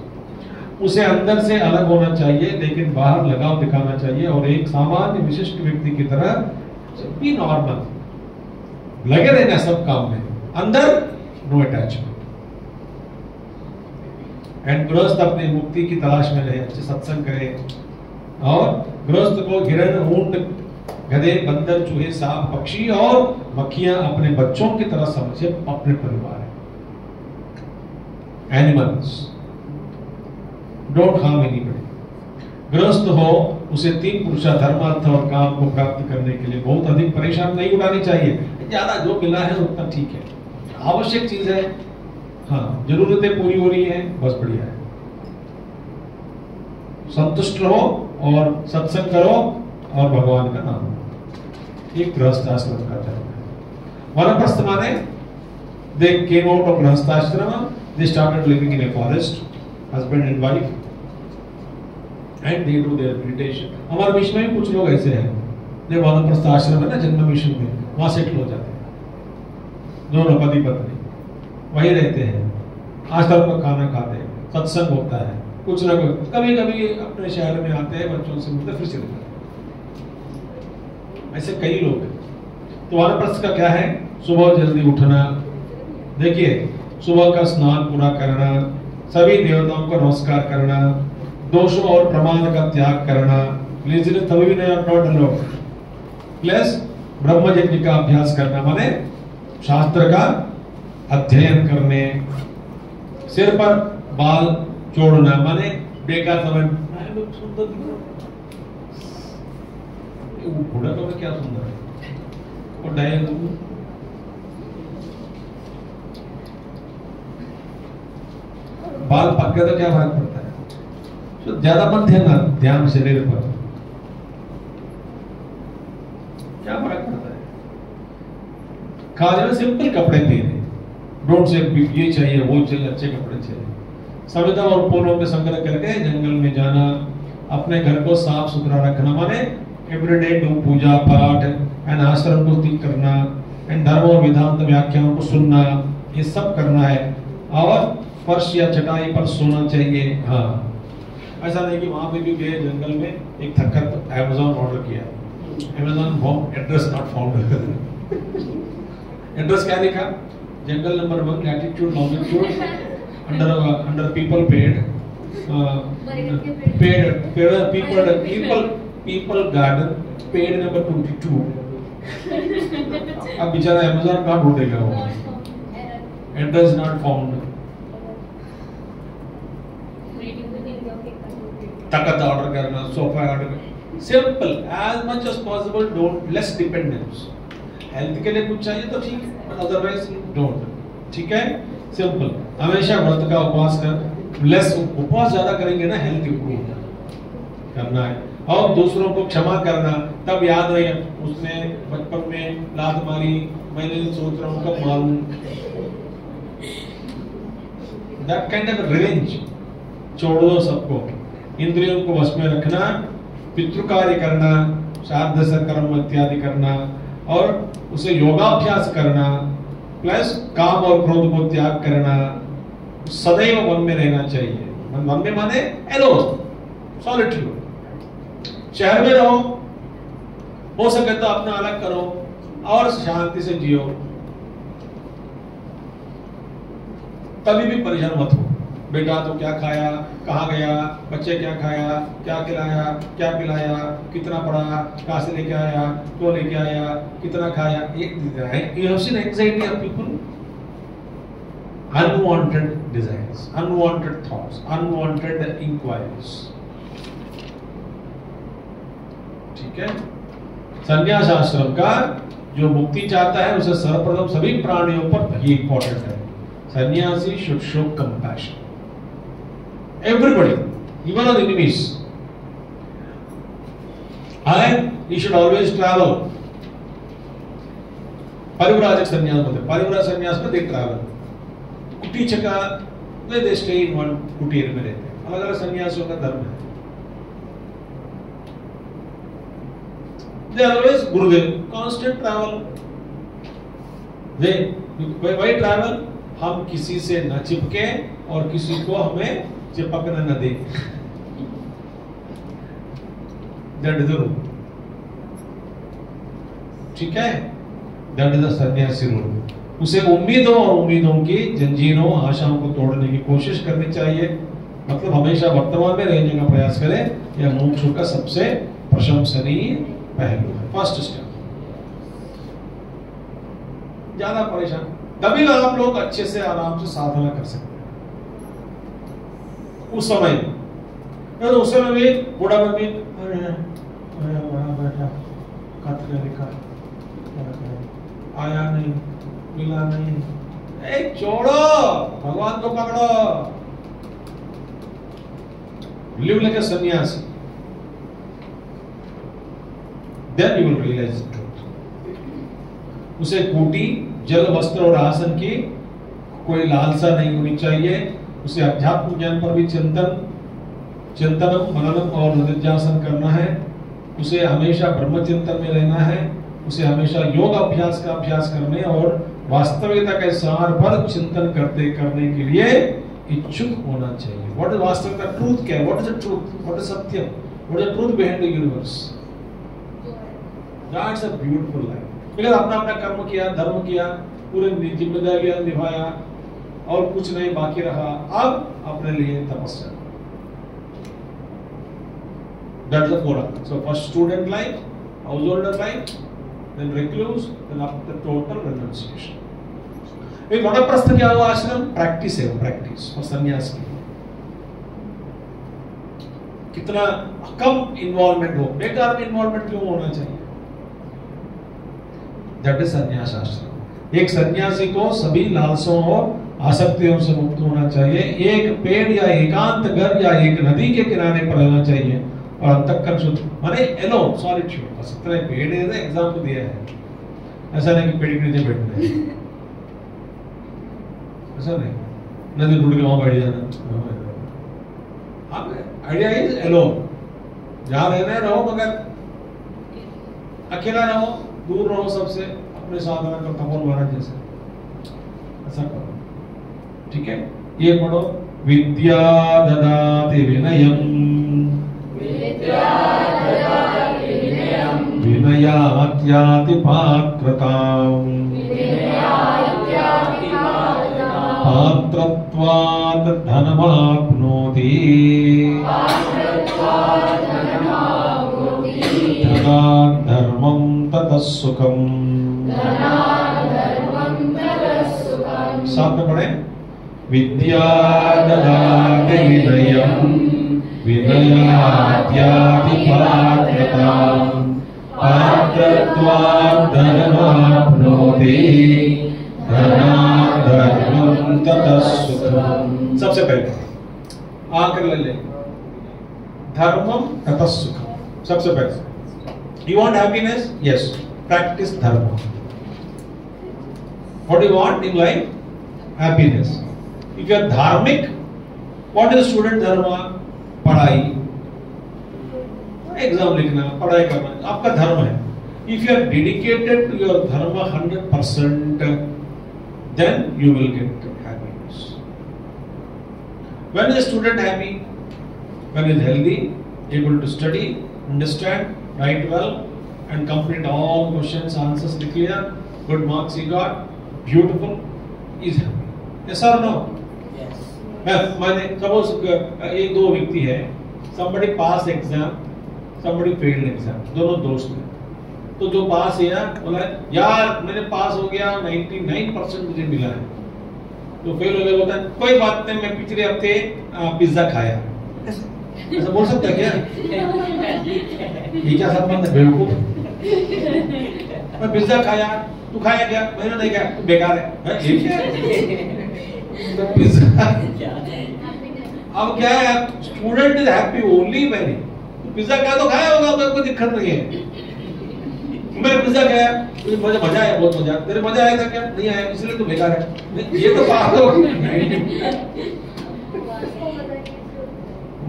उसे अंदर से अलग होना चाहिए लेकिन बाहर लगाव दिखाना चाहिए और एक सामान्य विशिष्ट व्यक्ति की तरह बी नॉर्मल, लगे रहना सब काम में, अंदर नो अटैचमेंट। एंड गृहस्थ अपनी मुक्ति की तलाश में रहे, अच्छे सत्संग करे और गृहस्थ को हिरण, ऊंट, गधे, बंदर, चूहे, सांप, पक्षी और मक्खियां अपने बच्चों की तरह समझे, अपने परिवार है। Animals don't harm anybody. गृहस्थ हो उसे 3 पुरुषार्थ धर्म, अर्थ और काम को प्राप्त करने के लिए बहुत अधिक परेशान नहीं उठानी चाहिए। ज्यादा जो मिला है उतना ठीक है, आवश्यक चीज है, हाँ जरूरतें पूरी हो रही है, बस बढ़िया है। संतुष्ट रहो और सत्संग करो और भगवान का नाम। एक गृहस्थ आश्रम का धर्म है। वानप्रस्थ माने they came out of गृहस्थाश्रम, they started living in a forest, husband and wife, and they do their meditation. हमारे मिशन में कुछ लोग ऐसे हैं जो वानप्रस्थ आश्रम है ना, जन्म मिशन में, वहां सेटल हो जाते हैं, दोनों पति पत्नी वहीं रहते हैं, आश्रम का खाना खाते हैं, सत्संग होता है, कुछ ना कुछ, कभी कभी अपने शहर में आते हैं, बच्चों से मिलते फिर चले जाते हैं। ऐसे कई लोग हैं। तो वानप्रस्थ का क्या है? सुबह जल्दी उठना, देखिए सुबह का स्नान पूरा करना, सभी देवताओं को नमस्कार करना, दोषों और प्रमाद का त्याग करना, प्लस ब्रह्म यज्ञ का अभ्यास करना, माने शास्त्र का अध्ययन करने, सिर पर बाल छोड़ना, माने बेकार समय सुंदर घोड़ा तो क्या सुंदर है, और डायल बाल पक गए तो क्या फर्क पड़ता है? तो ज्यादा मत ध्यान शरीर पर, क्या फर्क पड़ता है? खाली में सिंपल कपड़े पहने, डोंट से ये चाहिए वो चाहिए, अच्छे कपड़े चाहिए। सविता और पोलों के संग्रह करके जंगल में जाना, अपने घर को साफ सुथरा रखना, माने एवरीडे डू पूजा पाठ एंड आश्रम को ठीक करना एंड धर्म और वेदांत व्याख्यानों को सुनना, ये सब करना है। और फर्श या चटाई पर सोना चाहिए। हाँ, ऐसा नहीं कि वहां पे भी गए जंगल में एक थक्कर अमेज़न ऑर्डर किया, Amazon home address not found. Address क्या लिखा? जंगल number 1 latitude longitude under peepal peepal garden पेड़ नंबर 22। अब बेचारा अमेज़न कहाँ ढूंढेगा वो? Address not found. तख्त ऑर्डर करना, सोफा ऑर्डर करना, simple as much as possible, don't less dependence. Health के लिए कुछ चाहिए तो ठीक है, बट अदरवाइज डोंट। ठीक है, सिंपल। हमेशा व्रत का उपवास कर, लेस उपवास ज्यादा करेंगे ना, हेल्थ इंप्रूव करना है। और दूसरों को क्षमा करना, तब याद रहे उसने बचपन में लात मारी, मैंने सोच रहा हूँ कब मारूं। दैट काइंड ऑफ रिवेंज छोड़ दो सबको। इंद्रियों को वश में रखना, पितृ कार्य करना, श्राद्ध कर्म इत्यादि करना, और उसे योगाभ्यास करना, प्लस काम और क्रोध को त्याग करना, सदैव वन में रहना चाहिए। वन में माने एलोन, सॉलिट्यूड। शहर में रहो, हो सके तो अपना अलग करो और शांति से जियो, कभी भी परेशान मत हो। बेटा तो क्या खाया, कहाँ गया, बच्चे क्या खाया, क्या खिलाया, क्या पिलाया, कितना पढ़ा, कहाँ से लेके आया, क्यों लेके आया, कितना खाया, you have seen anxiety of people, unwanted desires, unwanted thoughts, unwanted inquiries. ठीक है, संन्यास आश्रम का जो मुक्ति चाहता है उसे सर्वप्रथम सभी प्राणियों पर ही इंपॉर्टेंट है। सन्यासी should show compassion. Everybody, even on enemies. And he should always travel. परिव्राजक संन्यास होते हैं। परिव्राजक संन्यास में they travel. कुटी चका they stay in one कुटीर में रहते हैं। अलग अलग संन्यासियों का धर्म है। They always Gurudev constant travel. They why travel? हम किसी से न चिपके और किसी को हमें चिपकने न दे। That is the rule. ठीक है, That is the सन्यासी रूल। उसे उम्मीदों और उम्मीदों की जंजीरों आशाओं को तोड़ने की कोशिश करनी चाहिए। मतलब हमेशा वर्तमान में रहने का प्रयास करें। यह मोक्ष का सबसे प्रशंसनीय पहलू है। First step. ज्यादा परेशान, तभी आप लोग अच्छे से आराम से साधना कर सकते हैं। उस समय तो उस समय भी बूढ़ा बंदी बैठा कतरे लिखा आया नहीं, मिला नहीं, एक छोड़ो, भगवान को पकड़ो। Live like a sannyasi, then you will realise the truth. उसे कोटि, जल, वस्त्र और आसन की कोई लालसा नहीं होनी चाहिए। उसे अध्यात्म ज्ञान पर भी चिंतनम, मननम और निधिध्यासन करना है। उसे हमेशा ब्रह्म चिंतन में रहना है। उसे हमेशा योग अभ्यास का अभ्यास करने और वास्तविकता के सार पर चिंतन करने के लिए इच्छुक होना चाहिए। व्हाट इज वास्तविकता? ट्रूथ क्या है? What is the truth? What is Satyam? What is the truth behind the universe? That's a beautiful life. Because अपना अपना कर्म किया, धर्म किया, पूरे जिम्मेदारियां निभाया और कुछ नहीं बाकी रहा। अब अपने लिए तपस्या। That's the forum. So first student life, householder life, then recluse, then after total renunciation. एक वानप्रस्थ क्या हुआ? आश्रम प्रैक्टिस है, प्रैक्टिस और संन्यास की। कितना कम इन्वॉल्वमेंट हो, बेकार में इन्वॉल्वमेंट क्यों होना चाहिए? दैट इज संन्यास आश्रम। एक सन्यासी को सभी लालसाओं और आसक्तियों से मुक्त होना चाहिए, एक पेड़ या एकांत घर या एक नदी के किनारे पर रहना चाहिए और अंतःकरण शुद्ध माने एलोन सॉलिट्यूड। बस इतना पेड़ है एग्जाम्पल दिया है, ऐसा नहीं कि पेड़ के नीचे बैठना है, ऐसा नहीं नदी ढूंढ के वहां बैठ जाना। आइडिया इज एलोन, जहां रहना है रहो मगर अकेला रहो, दूर रहो सबसे, अपने साधना का तपोन महाराज जैसे ऐसा करो, ठीक है। ये पढ़ो, विद्या ददाति विनयम विनयात्याति पात्रताम् पात्रत्वात् धनमाप्नोति धनात् धर्मं ततः सुखम्। साथ में पढ़े, विद्या ददाति विनयम् विनयात्याति पात्रताम् पात्रत्वात् धनमाप्नोति धनात् धर्मं ततः सुखम्। सबसे पहले आकर ले धर्मम ततः सुखम। सबसे पहले you want happiness, yes, practise dharma. What you want in life? Happiness. If you are dharmik, what is student dharma? पढ़ाई, एग्जाम लिखना, पढ़ाई करना आपका धर्म है। If you are dedicated to your dharma 100%, then you will get happiness. When is a student happy? When he is healthy, able to study, understand, write well, and complete all questions, answers clear, good marks he got, beautiful, he is happy. Yes or no? Yes. मैंने suppose एक दो व्यक्ति है, somebody passed exam, somebody failed exam, दोनों दोस्त हैं। तो जो पास है बोला यार मैंने पास हो गया, 99% मुझे मिला है। तो फेल हो गया बोलता है कोई बात नहीं, मैं पिछले हफ्ते पिज्जा खाया। ऐसा बोल सकता है क्या? ये क्या संबंध है? बेवकूफ, मैं पिज्जा खाया, तू खाया क्या? मैंने नहीं खाया, तू बेकार है। ये क्या है? पिज्जा अब क्या है, student is happy only when pizza क्या तो खाया होगा, तो कोई दिक्कत नहीं है। मैं पिज्जा खाया, मुझे मजा आया, बहुत मजा। तेरे मजा आया था क्या? नहीं आया, इसलिए तो बेकार है। ये तो बात हो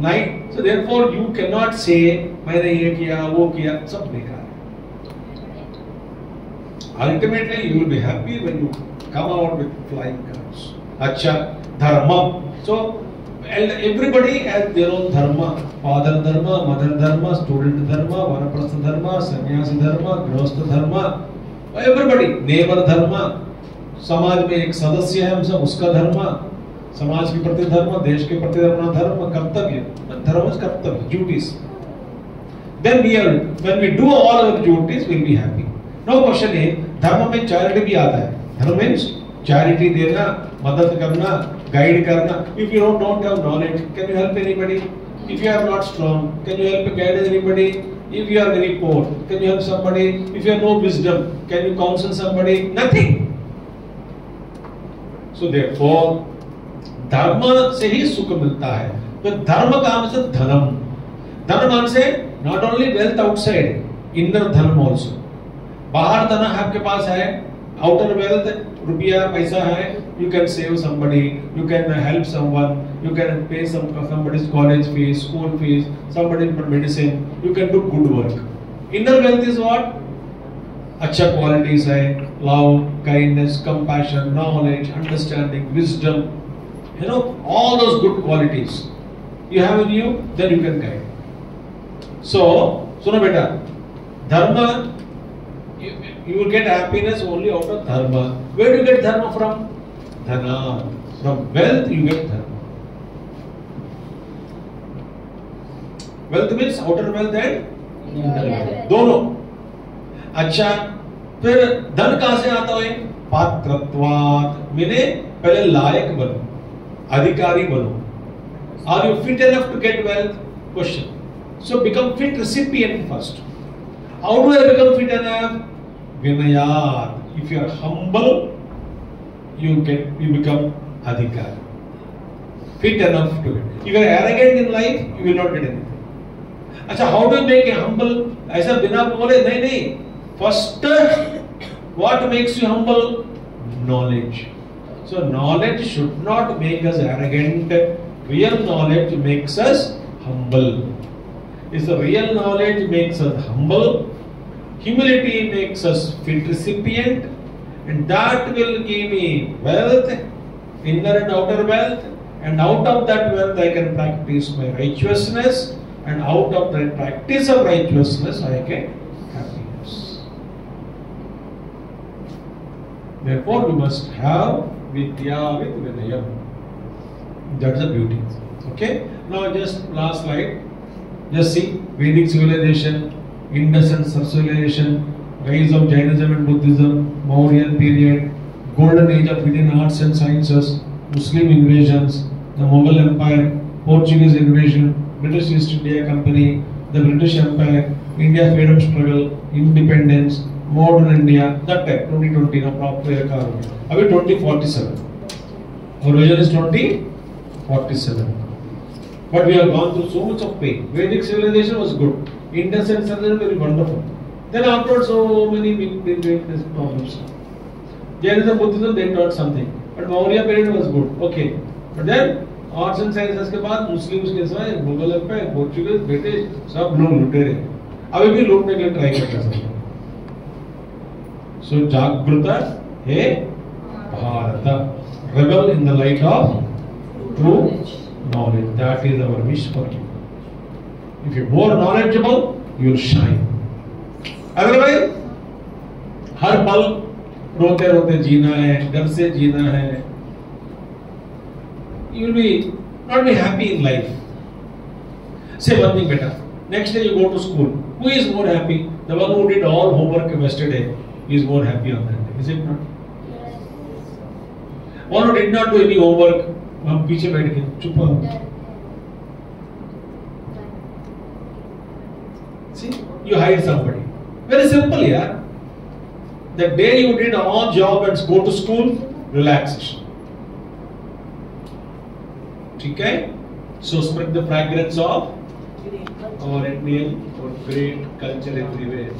नहीं। So therefore you can not से मैंने ये किया वो किया, सब बेकार है। Ultimately you will be happy when you come out with flying colours. अच्छा, धर्म। सो everybody has their own dharma. Father dharma, mother dharma, student dharma, vanaprastha dharma, sannyasi dharma, grihastha dharma. Everybody, neighbor dharma. समाज में एक सदस्य है हम सब, उसका धर्म, समाज के प्रति धर्म, देश के प्रति धर्म, कर्तव्य, धर्म is कर्तव्य, duties. Then when we do all our duties, we'll be happy. No question है, धर्म में charity भी आता है। धर्म means charity देना, मदद करना, गाइड करना। If you don't have knowledge, can you help anybody? If you are not strong, can you help guide anybody? If you are very poor, can you help somebody? If you have no wisdom, can you counsel somebody? Nothing. So therefore, धर्म से ही सुख मिलता है। तो धर्म का मतलब धनम। धर्म मान से not only wealth outside, inner धर्म also. बाहर धन आपके पास है, outer wealth, रुपया पैसा है, you can save somebody, you can help someone, you can pay somebody's college fees, school fees, somebody for medicine, you can do good work. Inner wealth is what? अच्छा qualities है, love, kindness, compassion, knowledge, understanding, wisdom, you know, all those good qualities you have in you, then you can guide. So, सुनो बेटा, dharma, you will get happiness only out of dharma. Where do you get dharma from? Dhana. From wealth you get dharma. Wealth means outer wealth and inner wealth. दोनों। अच्छा, फिर धन कहां से आता है? पात्रत्वात्, मैंने पहले लायक बनो, अधिकारी बनो। Are you fit enough to get wealth? Question. So become fit recipient first. How do I become fit enough? Vinayat. If you are humble, you become adhikar. Fit enough to it. If you are arrogant in life, you will not get anything. अच्छा, how do you make a humble? ऐसा बिना बोले नहीं. First, what makes you humble? Knowledge. So knowledge should not make us arrogant. Real knowledge makes us humble. If the real knowledge makes us humble, humility makes us fit recipient, and that will give me wealth, inner and outer wealth, and out of that wealth I can practice my righteousness, and out of the practice of righteousness I get happiness. Therefore, we must have vidya with vinayam. That's the beauty. Okay? Now, just last slide. Just see Vedic civilization, Indus and civilization, rise of Jainism and Buddhism, Mauryan period, golden age of Indian arts and sciences, Muslim invasions, the Mughal Empire, Portuguese invasion, British East India Company, the British Empire, India freedom struggle, independence, modern India, that time 2020 now proper economy. Abhi 2047. Our vision is 2047. But we have gone through so much of pain. Vedic civilization was good. Indus and civilization very wonderful. Then after so many big problems. Jainism, Buddhism, they taught something. But Maurya period was good. Okay. But then arts and sciences के बाद Muslims के साथ Mughal Empire, Portuguese, British सब लोग लुटेरे. अभी भी लूटने के लिए ट्राई करते हैं. So जागृता है Bharat. Rebel in the light of true knowledge. That is our wish for you. If you are more knowledgeable, you will shine. Otherwise, हर पल रोते रोते जीना है, डर से जीना है. You will not be happy in life. Say one thing better. Next day you go to school. Who is more happy? The one who did all homework yesterday is more happy on that day. Is it not? Yes. One who did not do any homework, हम पीछे बैठ के चुप हो. See, you hide somebody. Very simple, yeah. The day you did all job and go to school, relaxation. Okay? So spread the fragrance of our Indian or great culture everywhere.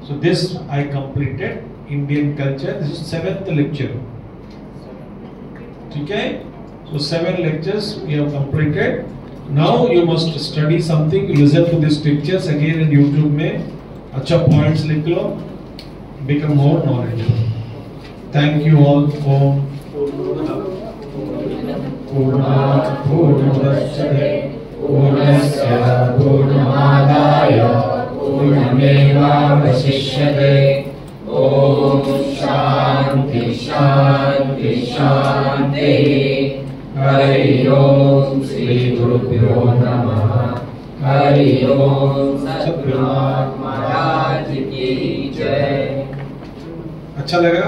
So this I completed Indian culture. This is 7th lecture. Okay? So 7 lectures we have completed. Now you must study something. Listen to these lectures again in YouTube में. अच्छा points लिख लो. Become more knowledgeable. Thank you all. Om. पूर्णात् पूर्णमुदच्यते पूर्णस्य पूर्णमादाय पूर्णमेवावशिष्यते. ॐ शान्ति शान्ति शान्तिः. हरि ओम श्री गुरुभ्यो नमः. हरि ओम सद्गुरु महाराज की जय. अच्छा लगा?